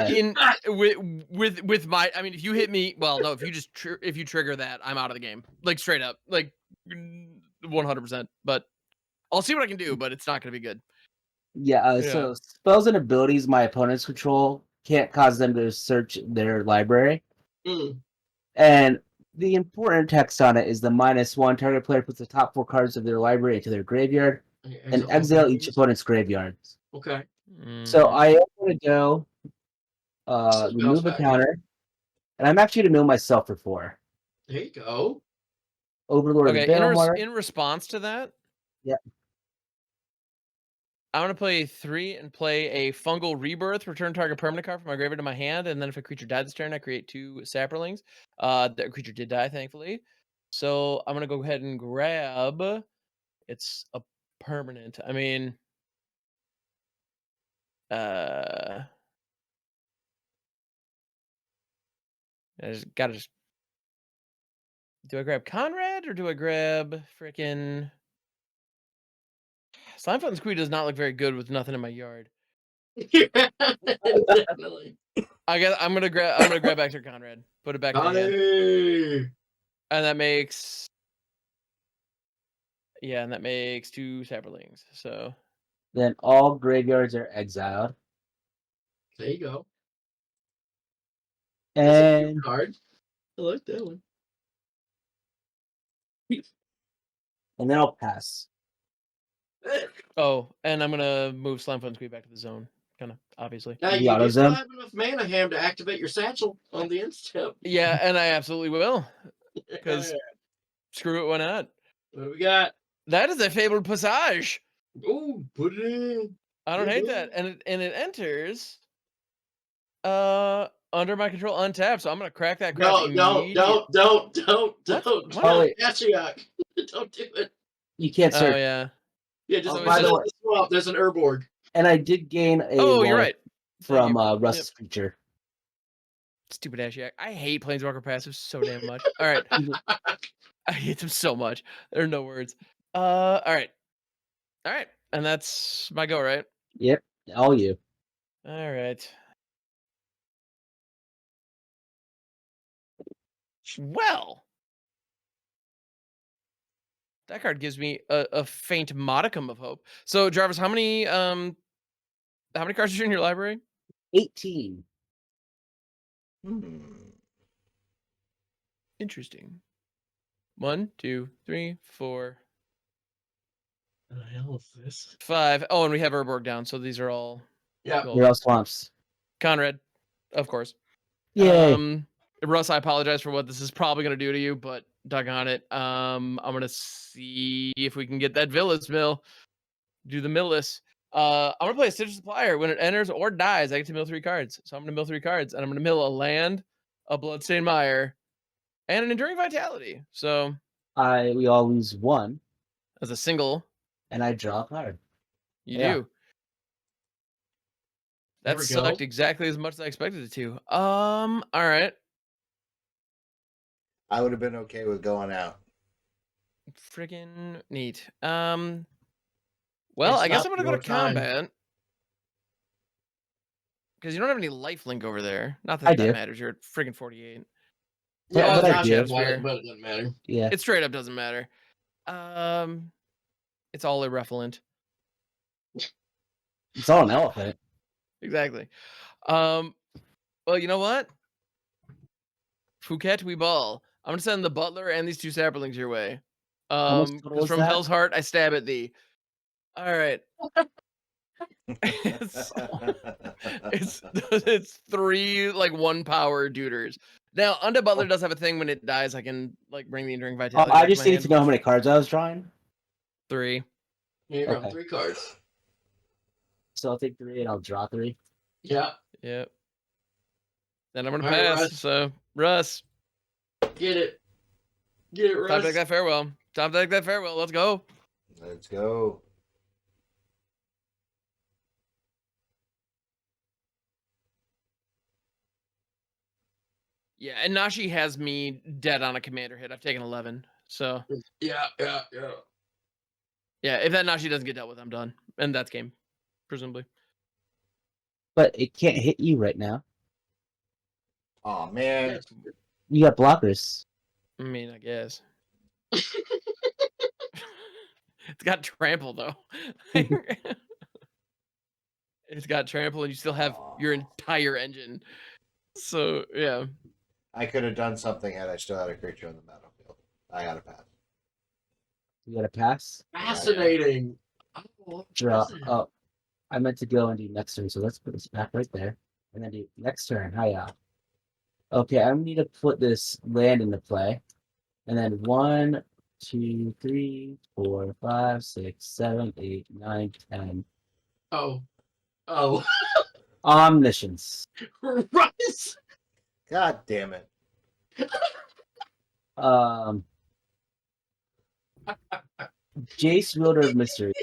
in with my, I mean, if you hit me, well, no, if you just if you trigger that, I'm out of the game, like straight up, like 100%. But I'll see what I can do, but it's not gonna be good. Yeah, so spells and abilities my opponents control can't cause them to search their library. Mm. And the important text on it is the -1 target player puts the top 4 cards of their library into their graveyard and exile each opponent's graveyard. Okay. So I am going to go remove a counter, and I'm actually going to mill myself for 4. There you go. Overlord of the Battlemark. In response to that, yeah, I'm gonna play 3 and play a Fungal Rebirth. Return target permanent card from my graveyard to my hand, and then if a creature died this turn, I create 2 Saprolings. That creature did die, thankfully. So I'm gonna go ahead and grab. It's a permanent. I mean, I just gotta just. Do I grab Conrad or do I grab freaking Slimefut and Squee? Does not look very good with nothing in my yard. Definitely. I'm gonna grab back to Conrad. Put it back in hand. And that makes, yeah, and that makes 2 Saprolings. So then all graveyards are exiled. There you go. And that's a cute card. I like that one. And then I'll pass. Oh, and I'm gonna move Slimefut and Squee back to the zone. Kind of obviously. Now you do still have enough mana ham to activate your satchel on the end step. Yeah, and I absolutely will. Because screw it, why not? What do we got? That is a Fabled Passage. Oh, put it in. I don't hate that. And it enters under my control untapped, so I'm gonna crack that crap immediately. Don't. Wait. Ashiok. Don't do it. You can't search. Oh yeah. Yeah, just by the way, swap. There's an Urborg. And I did gain a you're right. from Russ's creature. Stupid Ashiok. I hate Planeswalker passives so damn much. All right. I hate them so much. There are no words. All right. And that's my go, right? Yep. All you. All right. Well, that card gives me a faint modicum of hope. So, Jarvis, how many cards are in your library? 18. Interesting. 1, 2, 3, 4. What the hell is this? 5. Oh, and we have Urborg down, so these are all. Yeah. They're all swamps. Conrad, of course. Yay. Russ, I apologize for what this is probably going to do to you, but doggone it. I'm going to see if we can get that Villas mill. Do the millless. I'm going to play a Sigil Supplier. When it enters or dies, I get to mill 3 cards. So I'm going to mill 3 cards, and I'm going to mill a land, a Bloodstained Mire, and an Enduring Vitality. So we all lose 1. As a single. And I draw a card. You do. That sucked exactly as much as I expected it to. All right. I would have been okay with going out. Freaking neat. Well, I guess I'm gonna go to combat. Because you don't have any lifelink over there. Not that that matters. You're at freaking 48. Yeah, but I do. But it doesn't matter. Yeah. It straight up doesn't matter. It's all irrelevant. It's all an elephant. Exactly. Well, you know what? Fouquet, we ball. I'm gonna send the butler and these 2 Saprolings your way. Because from Hell's Heart, I stab at thee. All right. it's 3 like 1 power duders. Now, Undead Butler does have a thing when it dies. I can like bring the Enduring Vitality. I just need to know how many cards I was drawing. 3. You're drawing 3 cards. So I'll take 3 and I'll draw 3. Yeah. Yep. Then I'm gonna pass. Russ. So Russ, get it, Russ. Time to take that farewell. Let's go. Let's go. Yeah, and Nashi has me dead on a commander hit. I've taken 11. So yeah. Yeah, if that Nashi doesn't get dealt with, I'm done. And that's game, presumably. But it can't hit you right now. Oh man. Yes. You got blockers. I mean, I guess. It's got trample, though. It's got trample, and you still have your entire engine. So, yeah. I could have done something had I still had a creature on the battlefield. I got a pass. You got a pass. Fascinating. Oh, Draw. impressive. Oh, I meant to go and do next turn, so let's put this back right there. And then do next turn. Hiya. Okay, I'm gonna need to put this land into play. And then 1, 2, 3, 4, 5, 6, 7, 8, 9, 10. Oh. Omniscience. Russ. God damn it. Jace, Wielder of Mystery.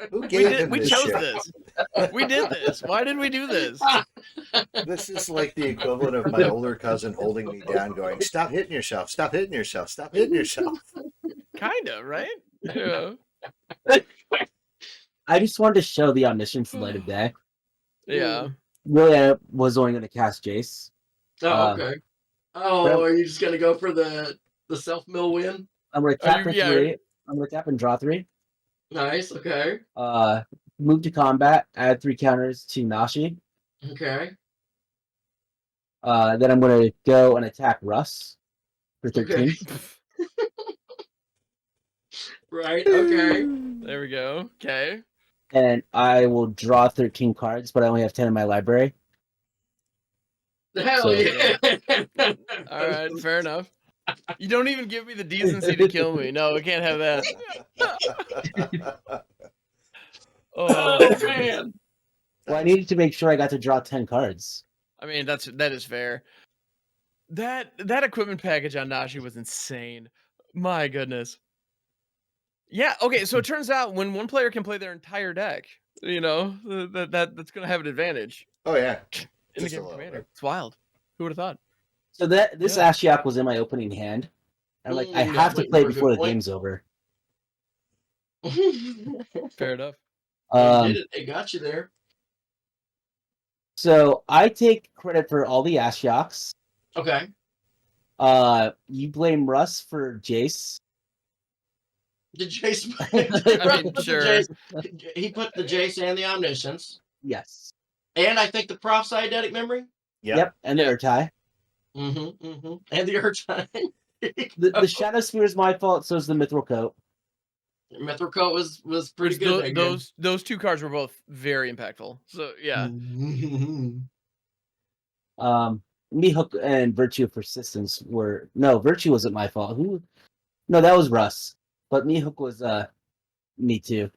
Who gave him We this chose shit? this. We did this. Why did we do this? This is like the equivalent of my older cousin holding me down going, stop hitting yourself, stop hitting yourself, stop hitting yourself. Kind of, right? Yeah. I just wanted to show the Omniscience light of day. Yeah. Really, I was only going to cast Jace. Oh, okay. Oh, are you just gonna go for the self-mill win? I'm going to Are tap you- for yeah. 3. I'm going to tap and draw 3. Nice. Okay. Move to combat, add 3 counters to Nashi. Okay. Then I'm going to go and attack Russ for 13. Okay. Right. Okay. There we go. Okay. And I will draw 13 cards, but I only have 10 in my library. Hell So- yeah. All right. Fair enough. You don't even give me the decency to kill me. No, we can't have that. Oh Oh, man. Well, I needed to make sure I got to draw 10 cards. I mean, that is fair. That equipment package on Nashi was insane. My goodness. Yeah. Okay. So it turns out when one player can play their entire deck, that's gonna have an advantage Oh yeah. in the Just a game of little Commander. bit. It's wild. Who would have thought? So this Yeah. Ashiok was in my opening hand. And I Yeah, have to waiting play for a good before the point. game's over. Fair enough. You did it. It got you there. So I take credit for all the Ashioks. Okay. You blame Russ for Jace. Did Jace? I mean, sure. He put the Jace and the Omniscience, Yes. and I think the Proph's Eidetic Memory. Yep. And the Urtai. And the Urchin. The Shadow Sphere is my fault, so is the Mithril Coat. Mithril Coat was pretty good. that game. Those two cards were both very impactful. So yeah. Mehook and Virtue of Persistence were... No, Virtue wasn't my fault. No, that was Russ. But Mehook was me too.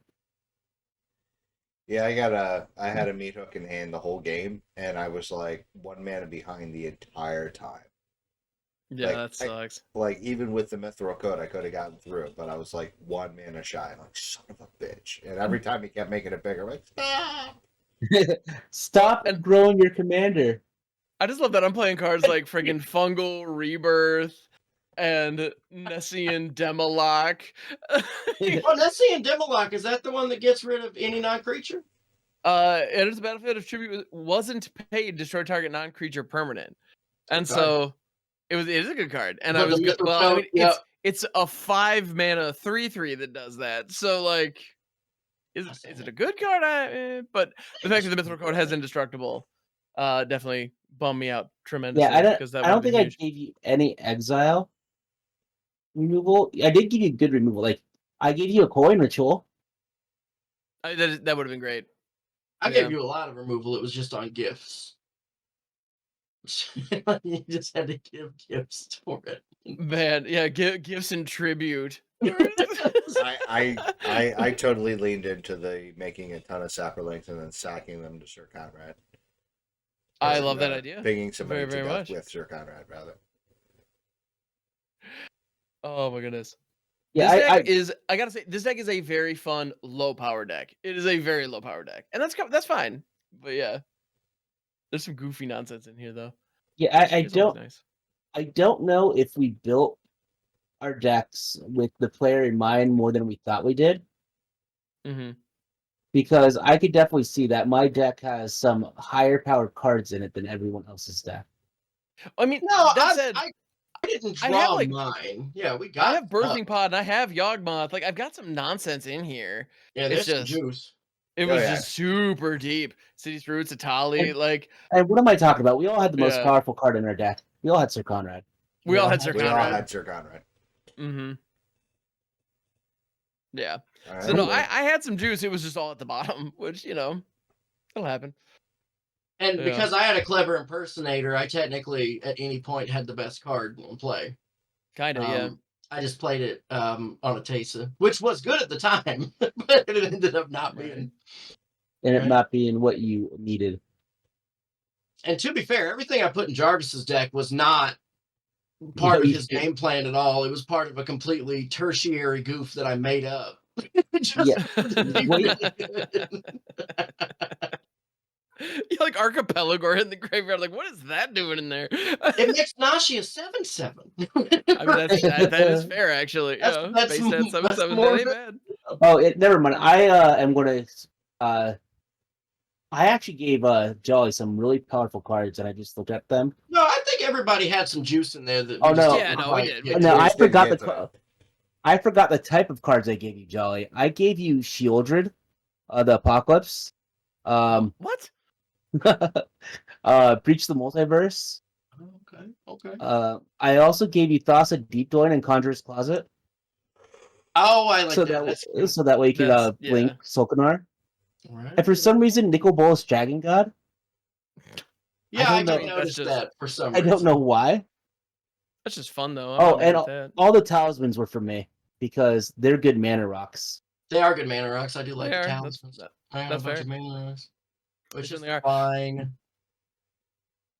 Yeah, I had a meat hook in hand the whole game, and I was like 1 mana behind the entire time. Yeah, Like, that sucks. Like even with the Mithril Code, I could have gotten through it, but I was like 1 mana shy. I'm like, son of a bitch. And every time he kept making it bigger, I'm like, stop. Stop and growing your commander. I just love that I'm playing cards like friggin' Fungal Rebirth and Nessian Demolock. Oh, Nessian Demolock, is that the one that gets rid of any non-creature? Enters the battlefield if tribute wasn't paid, destroy target non-creature permanent. And Okay. so it is a good card. And But I was the good. Mithril Well, I Coat, mean, it's a 5 mana 3/3 that does that. So like, is it a good card? But the fact that the Mithril Code has indestructible definitely bummed me out tremendously. Yeah, because I don't think I gave you any exile removal. I did give you good removal. Like, I gave you a coin ritual. that would have been great. I Yeah. gave you a lot of removal. It was just on gifts. You just had to give gifts for it. Man, yeah, gifts and tribute. I totally leaned into the making a ton of Saprolinks and then sacking them to Sir Conrad. I And, love that idea. Pinging somebody Very, very to death much. with Sir Conrad, rather. Oh my goodness. Yeah, I gotta say, this deck is a very fun low power deck. It is a very low power deck, and that's fine. But yeah, there's some goofy nonsense in here though. I It's always don't. Nice. I don't know if we built our decks with the player in mind more than we thought we did, Mm-hmm. because I could definitely see that my deck has some higher powered cards in it than everyone else's deck. I mean, No, that said, I didn't I have, draw like- mine. Yeah, we I got have Birthing Pod and I have Yawgmoth. Like, I've got some nonsense in here. Yeah, It's there's some just- juice. It Oh, was yeah. just super deep. City's Roots, Atali, like And what am I talking about? We all had the most Yeah. powerful card in our deck. We all had Sir Conrad. we all had Yeah, Sir We all Conrad. had Sir Conrad. Mm-hmm. Yeah. All So right, no, well, I had some juice. It was just all at the bottom, which it'll happen. And Yeah. because I had a clever impersonator, I technically at any point had the best card in play. Kind of, yeah. I just played it on a Tesa, which was good at the time, but it ended up not Right. being. And it Right. not being what you needed. And to be fair, everything I put in Jarvis's deck was not part of his game plan at all. It was part of a completely tertiary goof that I made up. Just Yeah. to be Wait. really good. You like Archipelago in the graveyard. Like, what is that doing in there? It makes Nashi a 7/7. I mean, that is fair, actually. That's- Yeah, that's base that that's 7/7. more That ain't of bad. Oh, never mind. I am going to. I actually gave Jolly some really powerful cards, and I just looked at them. No, I think everybody had some juice in there. That Oh, we just no. didn't Yeah, no, we quite did. get No, to. I just didn't forgot get the. to it. I forgot the type of cards I gave you, Jolly. I gave you Shieldred, the Apocalypse, What? Breach the Multiverse. Okay. I also gave you Thassa Deep Doin and Conjurer's Closet, Oh, I like so that. That's good. so that way you That's- could blink yeah. Solkanar. All right. And for some reason, Nicol Bolas Dragon God. Yeah, I I don't did know. notice That's just- that for some I reason. don't know why. That's just fun, though. I'm Oh, not mad and at that. all the talismans were for me because they're good mana rocks. They are good mana rocks. I do like They the are. talismans. I have that's a bunch fair. of mana rocks, which is certainly are. fine.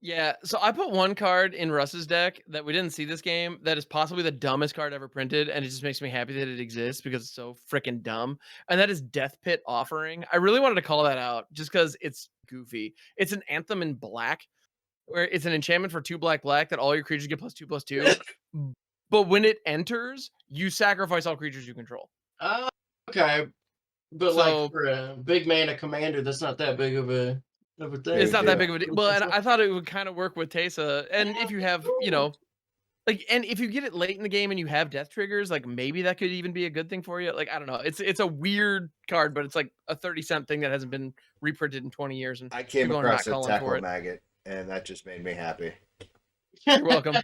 Yeah, so I put one card in Russ's deck that we didn't see this game that is possibly the dumbest card ever printed, and it just makes me happy that it exists because it's so freaking dumb. And that is Death Pit Offering. I really wanted to call that out just because it's goofy. It's an Anthem in black, where it's an enchantment for 2 black that all your creatures get +2/+2. But when it enters, you sacrifice all creatures you control. Okay, but So- like for a big mana commander, that's not that big of a thing. It's not that deal. big of a deal. Well, and I thought it would kind of work with Tesa. And if you have, like, and if you get it late in the game and you have death triggers, like maybe that could even be a good thing for you. Like, I don't know. It's a weird card, but it's like a 30-cent thing that hasn't been reprinted in 20 years. And I came people are across not a calling tackle for it. maggot, and that just made me happy. You're welcome.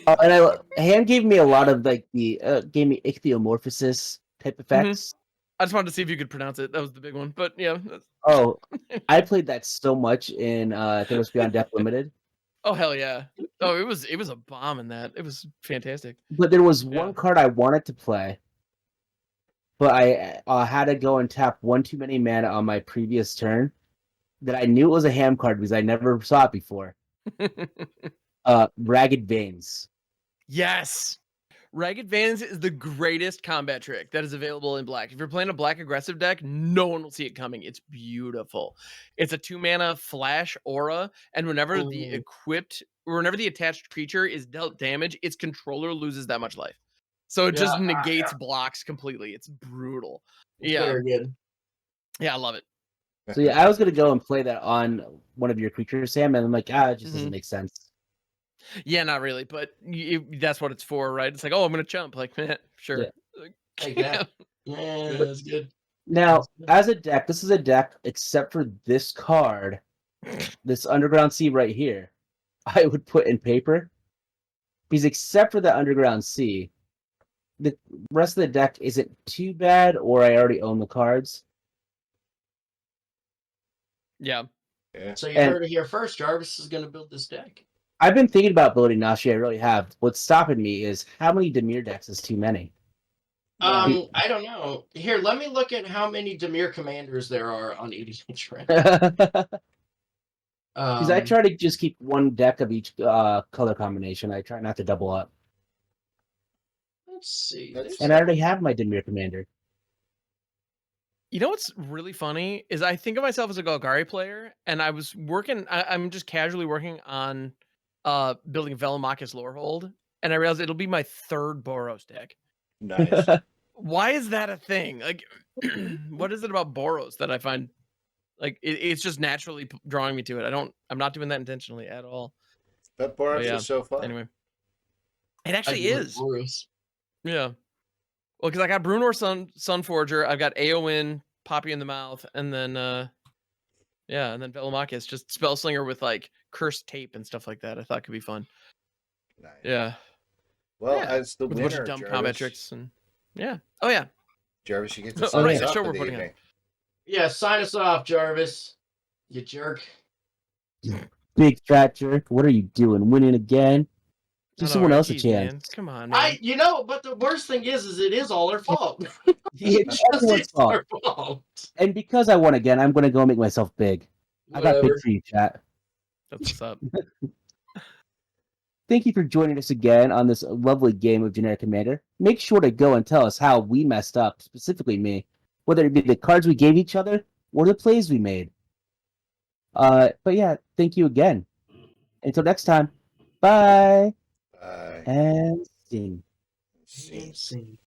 And Hand gave me a lot of like gave me ichthyomorphosis type effects. I just wanted to see if you could pronounce it. That was the big one. But yeah. Oh, I played that so much in Theros Beyond Death Limited. Oh hell yeah. Oh, it was a bomb in that. It was fantastic. But there was Yeah. one card I wanted to play, but I had to go and tap one too many mana on my previous turn. That I knew it was a ham card because I never saw it before. Ragged Veins. Yes. Ragged Veins is the greatest combat trick that is available in black. If you're playing a black aggressive deck, no one will see it coming. It's beautiful. It's a 2-mana flash aura, and whenever the attached creature is dealt damage, its controller loses that much life. So it just negates blocks completely. It's brutal. It's Yeah. very good. Yeah, I love it. So yeah, I was gonna go and play that on one of your creatures, Sam, and I'm like, it just doesn't make sense. Yeah, not really, but that's what it's for, right? It's like, oh, I'm gonna jump. Like, sure. Yeah. Like, Take that. Yeah, that's good. Now, as a deck, this is a deck except for this card, this Underground Sea right here. I would put in paper because except for the Underground Sea, the rest of the deck isn't too bad, or I already own the cards. Yeah. Yeah. So you And- heard it here first. Jarvis is going to build this deck. I've been thinking about building Nashi. I really have. What's stopping me is how many Dimir decks is too many. I don't know. Here, let me look at how many Dimir commanders there are on EDH right Because now. I try to just keep one deck of each color combination. I try not to double up. Let's see. That's- And I already have my Dimir commander. You know what's really funny is I think of myself as a Golgari player, and I was working. I'm just casually working on building Velomachus Lorehold, and I realized it'll be my third Boros deck. Nice. Why is that a thing? Like, what is it about Boros that I find like it's just naturally drawing me to it? I'm not doing that intentionally at all. But Boros yeah, is so fun. Anyway, it I actually do like is. Boros. Yeah. Well, because I got Brunor Sunforger, I've got Aowen, Poppy in the Mouth, and then and then Velomachus, just Spellslinger with like cursed tape and stuff like that. I thought could be fun. Nice. Yeah. Well, Yeah. as the With a bunch winner, of dumb Jarvis, combat tricks and oh yeah. Jarvis, you get to Oh, sign right, us the off show for we're the putting on. evening. Yeah, sign us off, Jarvis. You jerk. Big fat jerk. What are you doing? Winning again? Give I know, someone right? else a Jeez, chance. man. Come on, man. But the worst thing is it is all our fault. It's Just everyone's it's fault. our fault. And because I won again, I'm gonna go make myself big. I got big Whatever. for you, chat. That's what's up. Thank you for joining us again on this lovely game of Generic Commander. Make sure to go and tell us how we messed up, specifically me, whether it be the cards we gave each other or the plays we made. But yeah, thank you again. Until next time, bye. Bye. And sing. Scene. Sing.